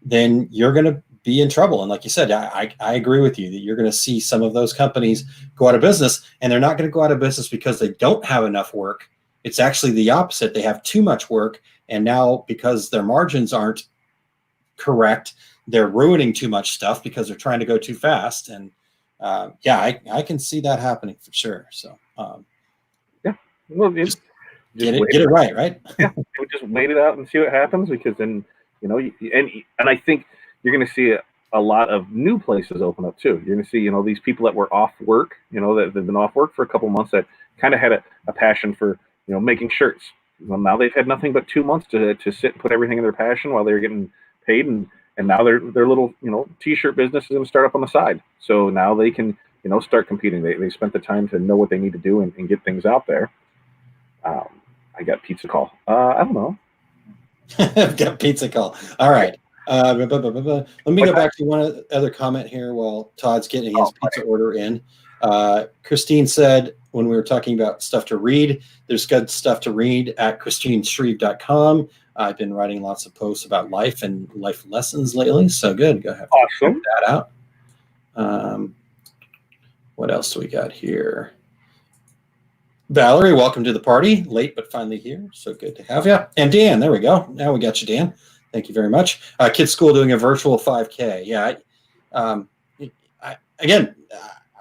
then you're going to be in trouble. And like you said, I agree with you that you're going to see some of those companies go out of business, and they're not going to go out of business because they don't have enough work. It's actually the opposite. They have too much work, and now because their margins aren't correct, they're ruining too much stuff because they're trying to go too fast. And I can see that happening for sure. So well, just get it right. Yeah, just wait it out and see what happens, because then and I think you're going to see a lot of new places open up too. You're going to see these people that were off work, that have been off work for a couple months, that kind of had a passion for making shirts. Well, now they've had nothing but 2 months to sit and put everything in their passion while they're getting paid, and now their little t-shirt business is going to start up on the side. So now they can start competing. They spent the time to know what they need to do and get things out there. I got pizza call. I don't know. I've got pizza call. All right. Let me go back to one other comment here while Todd's getting his pizza order in. Christine said when we were talking about stuff to read, there's good stuff to read at christineshreve.com. I've been writing lots of posts about life and life lessons lately. So good. Go ahead. Awesome. Check that out. What else do we got here? Valerie, welcome to the party. Late, but finally here. So good to have you. And Dan, there we go. Now we got you, Dan. Thank you very much. Kids School doing a virtual 5K. Yeah.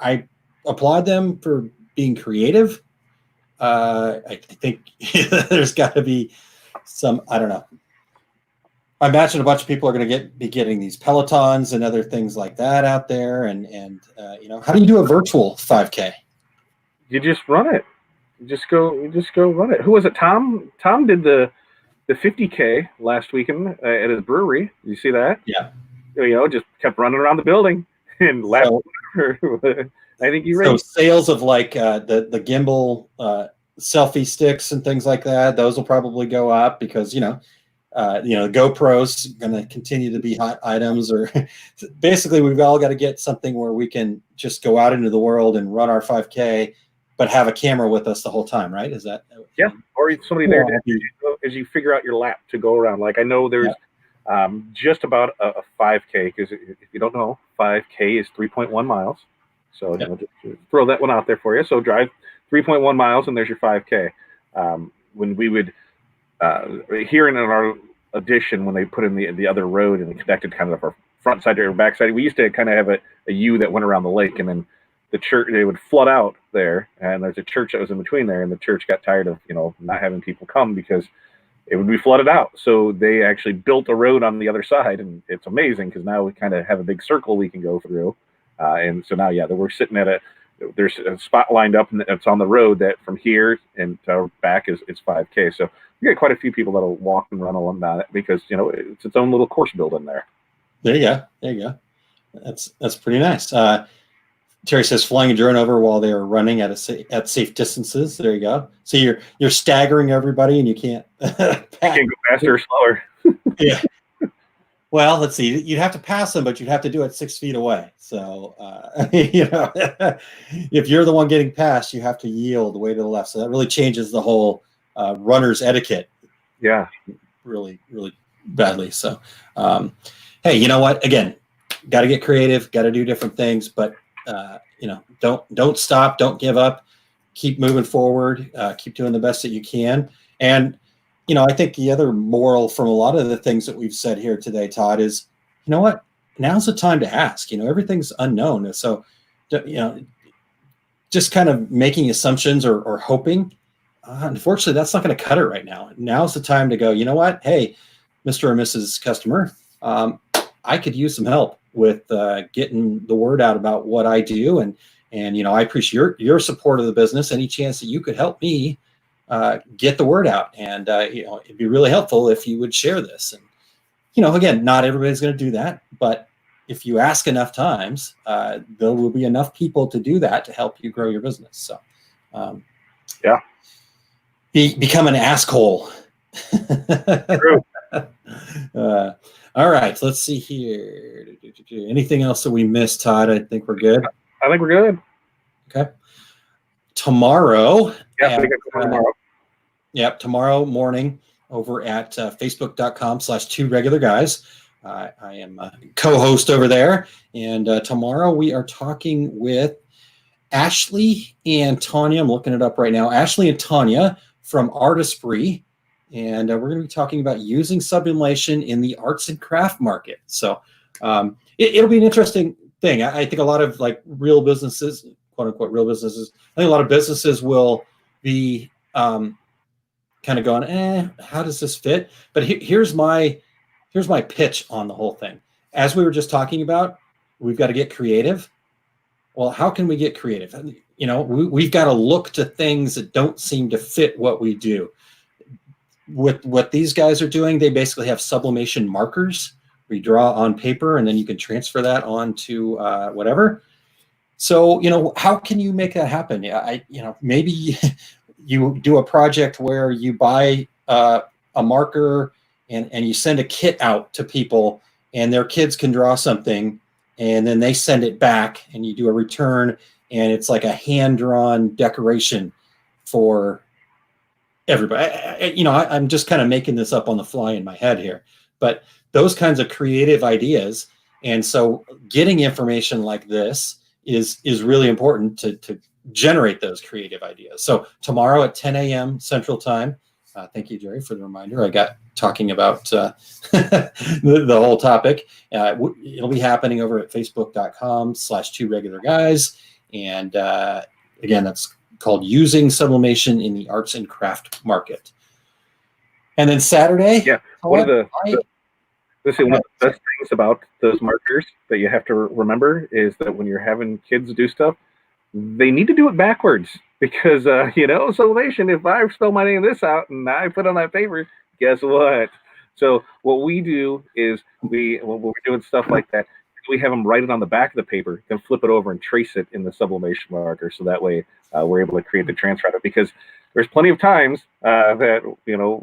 I applaud them for being creative. I think there's got to be some, I don't know. I imagine a bunch of people are going to be getting these Pelotons and other things like that out there. And how do you do a virtual 5K? You just run it. You just go run it. Who was it? Tom did the 50K last weekend at his brewery. Did you see that? Yeah. Just kept running around the building and laughed. I think you so sales of like the gimbal selfie sticks and things like that, those will probably go up because GoPro's going to continue to be hot items. Or basically, we've all got to get something where we can just go out into the world and run our 5K, but have a camera with us the whole time, right? Is that? Yeah, or somebody there as you figure out your lap to go around. Like I know there's just about a 5K, because if you don't know, 5K is 3.1 miles. So just throw that one out there for you. So drive 3.1 miles and there's your 5K. When we would, here in our addition, when they put in the other road and connected kind of our front side to our back side, we used to kind of have a U that went around the lake, and then the church, they would flood out there, and there's a church that was in between there, and the church got tired of not having people come because it would be flooded out. So they actually built a road on the other side, and it's amazing because now we kind of have a big circle we can go through. And so now, we're sitting at there's a spot lined up, and it's on the road that from here and back is 5K. So we got quite a few people that'll walk and run along that because it's its own little course built in there. There you go. That's pretty nice. Terry says flying a drone over while they are running at safe distances. There you go. So you're staggering everybody, and you can't. You can't go faster or slower. Yeah. Well, let's see. You'd have to pass them, but you'd have to do it 6 feet away. So if you're the one getting passed, you have to yield way to the left. So that really changes the whole runner's etiquette. Yeah. Really, really badly. So, hey, you know what? Again, got to get creative. Got to do different things, but. Don't stop, don't give up, keep moving forward, keep doing the best that you can. And, I think the other moral from a lot of the things that we've said here today, Todd, is, you know what, now's the time to ask. Everything's unknown. So, just kind of making assumptions or hoping, unfortunately, that's not going to cut it right now. Now's the time to go, you know what, hey, Mr. or Mrs. Customer, I could use some help with getting the word out about what I do, and I appreciate your support of the business. Any chance that you could help me get the word out, and it'd be really helpful if you would share this. And again, not everybody's going to do that, but if you ask enough times, there will be enough people to do that to help you grow your business. So, become an asshole. True. All right, let's see here. Anything else that we missed, Todd? I think we're good. I think we're good. Okay. Tomorrow. Yeah, we got tomorrow. Yep, tomorrow morning over at facebook.com/2regularguys. I am a co-host over there, and tomorrow we are talking with Ashley and Tanya. I'm looking it up right now. Ashley and Tanya from Artistry. And we're going to be talking about using sublimation in the arts and craft market. So it'll be an interesting thing. I think a lot of like real businesses, quote unquote, real businesses, I think a lot of businesses will be kind of going, how does this fit? But here's my pitch on the whole thing. As we were just talking about, we've got to get creative. Well, how can we get creative? We've got to look to things that don't seem to fit what we do. With what these guys are doing, they basically have sublimation markers. We draw on paper, and then you can transfer that onto whatever. So, how can you make that happen? Maybe you do a project where you buy a marker and you send a kit out to people, and their kids can draw something, and then they send it back, and you do a return, and it's like a hand-drawn decoration for everybody. I'm just kind of making this up on the fly in my head here, but those kinds of creative ideas. And so getting information like this is really important to generate those creative ideas. So tomorrow at 10 a.m. Central Time, thank you, Jerry, for the reminder. I got talking about the whole topic. It'll be happening over at facebook.com/2regularguys. And again, that's called Using Sublimation in the Arts and Craft Market. And then Saturday. Yeah, one of the best things about those markers that you have to remember is that when you're having kids do stuff, they need to do it backwards, because sublimation, if I spell my name this out and I put on that paper, guess what? So what we do is when we're doing stuff like that, we have them write it on the back of the paper, then flip it over and trace it in the sublimation marker, so that way we're able to create the transfer of it. Because there's plenty of times that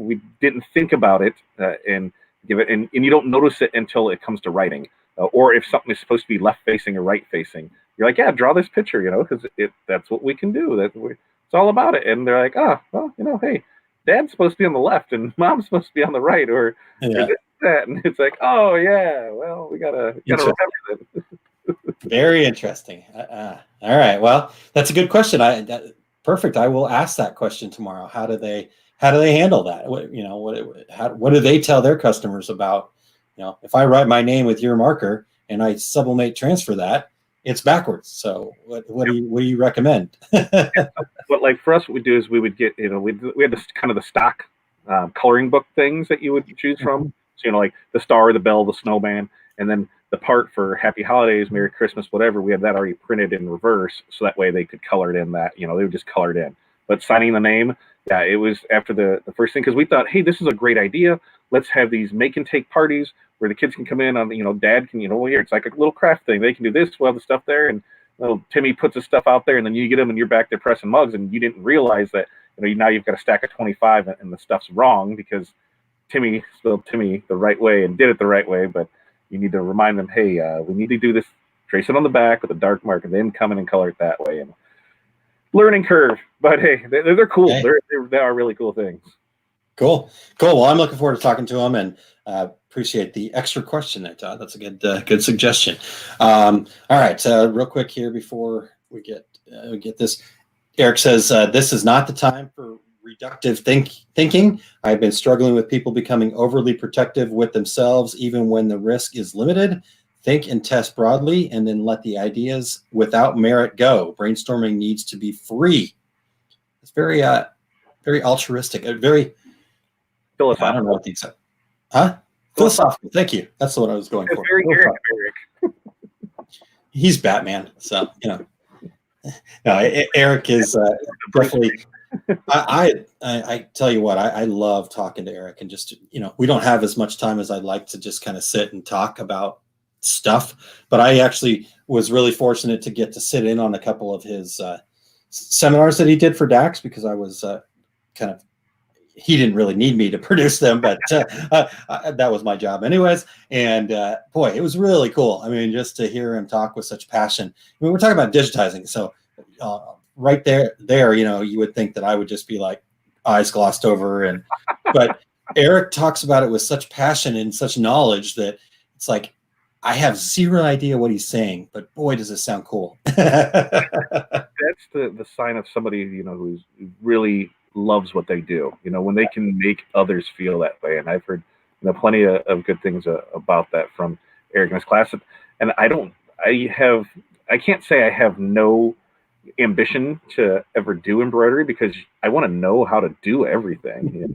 we didn't think about it and give it, and you don't notice it until it comes to writing, or if something is supposed to be left facing or right facing, you're like, yeah, draw this picture, because that's what we can do. It's all about it. And they're like, oh, well, hey, Dad's supposed to be on the left and Mom's supposed to be on the right, or that, and it's like, oh yeah, well, we gotta remember that. Very interesting. All right, well, that's a good question. Perfect. I will ask that question tomorrow. How do they handle that? What do they tell their customers about? If I write my name with your marker and I sublimate transfer that, it's backwards. So what do you recommend? But like for us, what we do is we would get, we had this kind of the stock coloring book things that you would choose from. So, like the star, the bell, the snowman, and then the part for Happy Holidays, Merry Christmas, whatever, we had that already printed in reverse. So that way they could color it in that, they would just color it in. But signing the name, yeah, it was after the first thing, because we thought, hey, this is a great idea. Let's have these make and take parties where the kids can come in on, Dad can, here, it's like a little craft thing. They can do this, we'll have the stuff there, and Timmy puts his stuff out there, and then you get them and you're back there pressing mugs, and you didn't realize that, now you've got a stack of 25 and the stuff's wrong because Timmy spelled Timmy the right way and did it the right way, but you need to remind them, hey, we need to do this, trace it on the back with a dark mark, and then come in and color it that way. And learning curve, but hey, they're cool. Okay. They are really cool things. Cool. Well, I'm looking forward to talking to them, and appreciate the extra question there, Todd. That's a good suggestion. All right, real quick here before we get this. Eric says, this is not the time for reductive thinking. I've been struggling with people becoming overly protective with themselves, even when the risk is limited. Think and test broadly, and then let the ideas without merit go. Brainstorming needs to be free. It's very altruistic, very philosophical. I don't know what these are. Huh? Philosophical. Thank you. That's what I was going for. Very Eric. He's Batman, so No, Eric is definitely. I tell you what, I love talking to Eric, and just we don't have as much time as I'd like to just kind of sit and talk about stuff, but I actually was really fortunate to get to sit in on a couple of his seminars that he did for DAX, because I was he didn't really need me to produce them, but that was my job anyways. And boy, it was really cool. I mean, just to hear him talk with such passion. I mean, we're talking about digitizing, so right there, you would think that I would just be like eyes glossed over, but Eric talks about it with such passion and such knowledge that it's like, I have zero idea what he's saying, but boy, does it sound cool. That's the sign of somebody, who really loves what they do, when they can make others feel that way. And I've heard, plenty of good things about that from Eric in his class. And I can't say I have no ambition to ever do embroidery, because I want to know how to do everything.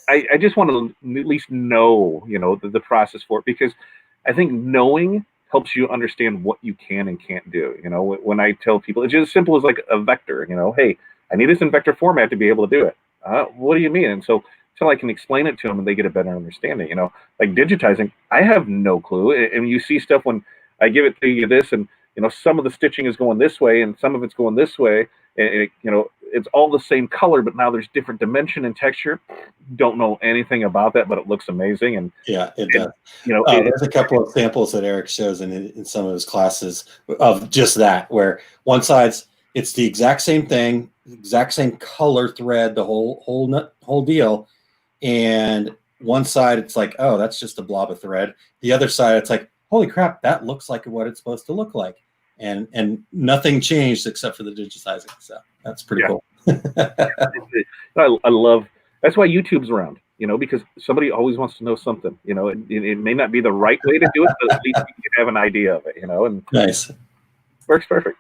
I just want to at least know, the process for it, because I think knowing helps you understand what you can and can't do. When I tell people, it's just as simple as like a vector, hey, I need this in vector format to be able to do it. What do you mean? And so until I can explain it to them and they get a better understanding, like digitizing, I have no clue. And you see stuff when I give it to you this, and, some of the stitching is going this way and some of it's going this way. And it's all the same color, but now there's different dimension and texture. Don't know anything about that, but it looks amazing. And yeah, it does. You know, There's a couple of samples that Eric shows in some of his classes of just that, where one side's it's the exact same thing, exact same color thread, the whole deal, and one side it's like, oh, that's just a blob of thread. The other side it's like, holy crap, that looks like what it's supposed to look like, and nothing changed except for the digitizing. So that's pretty cool. I love that's why YouTube's around, you know, because somebody always wants to know something, you know. It may not be the right way to do it, but at least you can have an idea of it, you know. And nice, works perfect.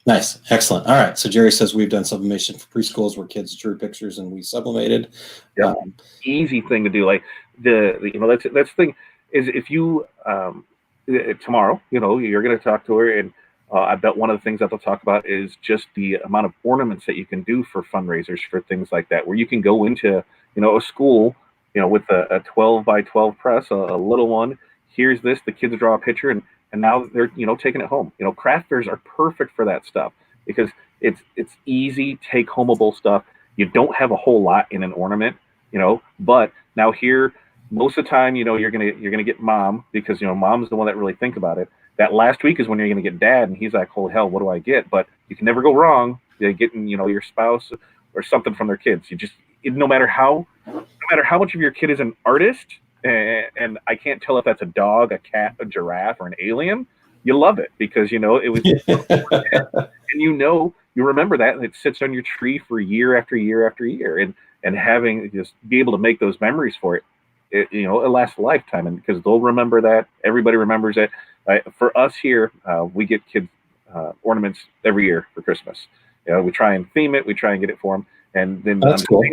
Nice, excellent. All right, so Jerry says we've done sublimation for preschools where kids drew pictures and we sublimated. Yeah, easy thing to do. Like you know, that's the thing is if you tomorrow, you know, you're going to talk to her, and I bet one of the things that they'll talk about is just the amount of ornaments that you can do for fundraisers for things like that, where you can go into, you know, a school, you know, with a 12 by 12 press, a little one. Here's this, the kids draw a picture, and now they're, you know, taking it home. You know, craft fairs are perfect for that stuff because it's easy, take homeable stuff. You don't have a whole lot in an ornament, you know, but now here, most of the time, you know, you're gonna get mom, because, you know, mom's the one that really think about it. That last week is when you're gonna get dad, and he's like, holy hell, what do I get? But you can never go wrong getting, you know, your spouse or something from their kids. You just, no matter how much of your kid is an artist, and I can't tell if that's a dog, a cat, a giraffe, or an alien, you love it because, you know, it was and you know, you remember that, and it sits on your tree for year after year after year, and having just be able to make those memories for it, you know, it lasts a lifetime, and because they'll remember that. Everybody remembers it. For us here, we get kids ornaments every year for Christmas. You know, we try and theme it, we try and get it for them, and then that's cool.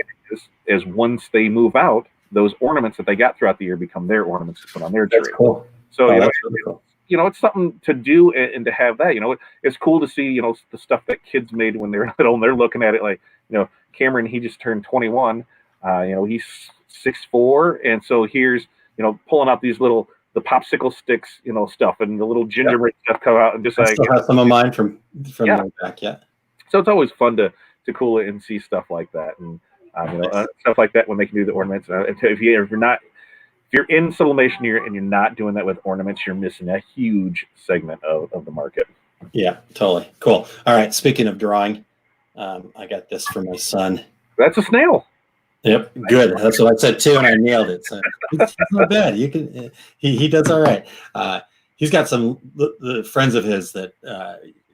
Is once they move out, those ornaments that they got throughout the year become their ornaments to put on their tree. That's cool. So that's really cool. You know, it's something to do, and to have that. You know, it's cool to see, you know, the stuff that kids made when they're little, and they're looking at it like, you know, Cameron, he just turned 21. You know, he's 6'4", and so here's, you know, pulling out these little, the popsicle sticks, you know, stuff, and the little gingerbread stuff come out, and just like, still have some of mine from back. Yeah. So it's always fun to cool it and see stuff like that, and you know, stuff like that when they can do the ornaments. If you're in sublimation and you're not doing that with ornaments, you're missing a huge segment of the market. Yeah, totally. Cool. All right. Speaking of drawing, I got this for my son. That's a snail. Yep, good. That's what I said too, and I nailed it. So it's not bad. You can. He does all right. He's got some the friends of his that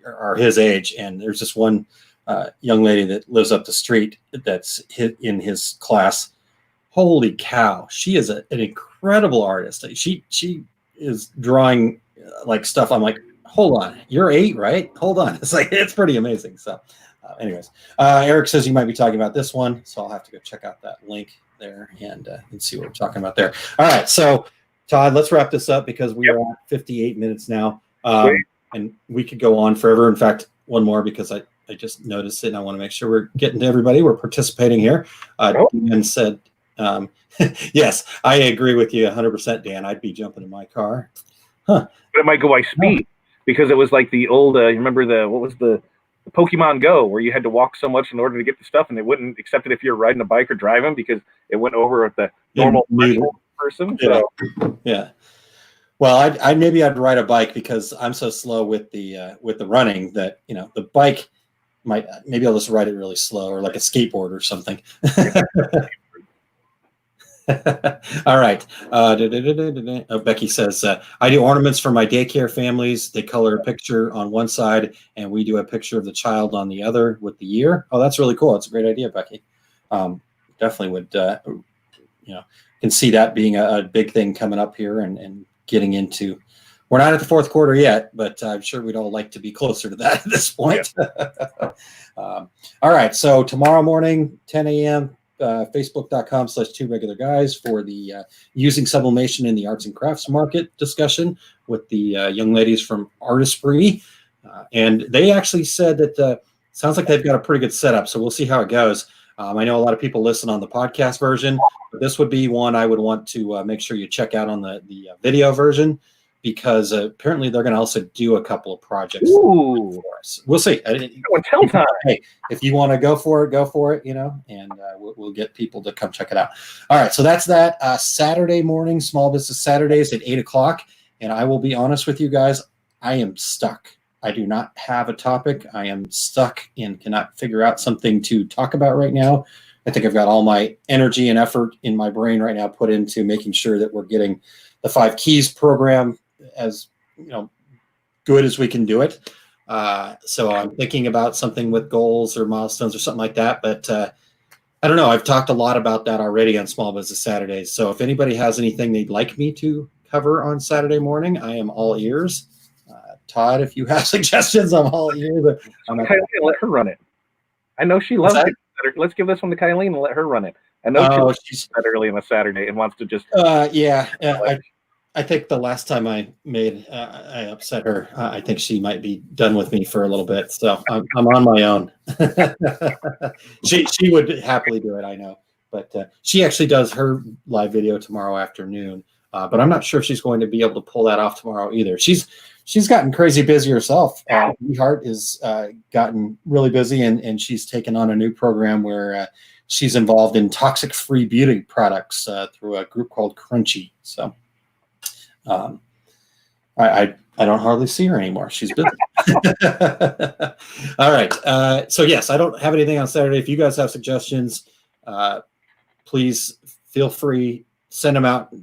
are his age, and there's this one young lady that lives up the street that's in his class. Holy cow, she is an incredible artist. She is drawing like stuff. I'm like, hold on, you're 8, right? Hold on. It's like, it's pretty amazing. So anyways, Eric says you might be talking about this one, so I'll have to go check out that link there and see what we're talking about there. All right, so Todd, let's wrap this up because we are at 58 minutes now, and we could go on forever. In fact, one more because I just noticed it, and I want to make sure we're getting to everybody. We're participating here. Dan said, yes, I agree with you 100%, Dan. I'd be jumping in my car. But it might go by speed because it was like the old, you remember what was the Pokemon Go, where you had to walk so much in order to get the stuff, and they wouldn't accept it if you're riding a bike or driving because it went over with the normal person. Yeah. So. Yeah. Well, I'd ride a bike because I'm so slow with the running that, you know, the bike maybe I'll just ride it really slow, or like a skateboard or something. All right. Becky says, I do ornaments for my daycare families. They color a picture on one side and we do a picture of the child on the other with the year. Oh, that's really cool. That's a great idea, Becky. Definitely would, can see that being a big thing coming up here and getting into, we're not at the fourth quarter yet, but I'm sure we'd all like to be closer to that at this point. Yeah. All right. So tomorrow morning, 10 a.m., facebook.com/2regularguys for the using sublimation in the arts and crafts market discussion with the young ladies from Artistry. And they actually said that sounds like they've got a pretty good setup. So we'll see how it goes. I know a lot of people listen on the podcast version, but this would be one I would want to make sure you check out on the video version. because apparently they're going to also do a couple of projects Ooh. for us. We'll see. Tell time. Hey, if you want to go for it, you know, and we'll get people to come check it out. All right, so that's that. Saturday morning, Small Business Saturdays at 8 o'clock. And I will be honest with you guys, I am stuck. I do not have a topic. I am stuck and cannot figure out something to talk about right now. I think I've got all my energy and effort in my brain right now put into making sure that we're getting the 5 Keys program as, you know, good as we can do it. So I'm thinking about something with goals or milestones or something like that. But I don't know. I've talked a lot about that already on Small Business Saturdays. So if anybody has anything they'd like me to cover on Saturday morning, I am all ears. Todd, if you have suggestions, I'm all ears. Kylie, let her run it. I know she loves it. Let's give this one to Kylie and let her run it. I know she's that early on a Saturday and wants to just. I think the last time I upset her. I think she might be done with me for a little bit. So I'm on my own. She would happily do it, I know. But she actually does her live video tomorrow afternoon. But I'm not sure if she's going to be able to pull that off tomorrow either. She's gotten crazy busy herself. Heart has gotten really busy, and she's taken on a new program where she's involved in toxic-free beauty products through a group called Crunchy. So I don't hardly see her anymore. She's busy. All right. So yes, I don't have anything on Saturday. If you guys have suggestions, please feel free, send them out.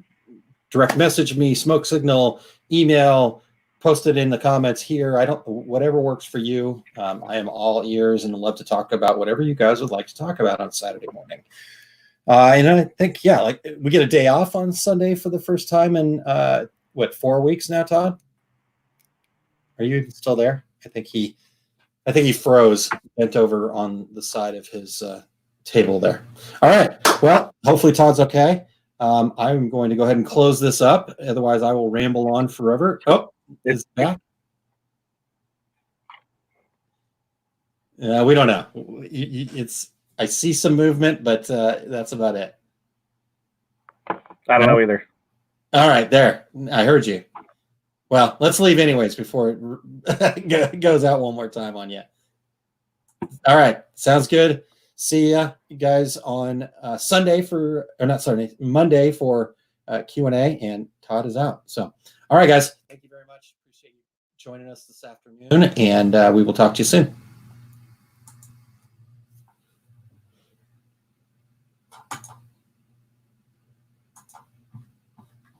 Direct message me, smoke signal, email, post it in the comments here. Whatever works for you. I am all ears and love to talk about whatever you guys would like to talk about on Saturday morning. And I think, like we get a day off on Sunday for the first time in 4 weeks now, Todd? Are you still there? I think he froze, bent over on the side of his table there. All right. Well, hopefully Todd's okay. I'm going to go ahead and close this up. Otherwise, I will ramble on forever. Oh, it's back. We don't know. I see some movement, but that's about it. I don't know either. All right, there. I heard you. Well, let's leave anyways before it goes out one more time on you. All right, sounds good. See ya, you guys, on Monday for Q&A, and Todd is out. So, all right, guys. Thank you very much. Appreciate you joining us this afternoon, and we will talk to you soon.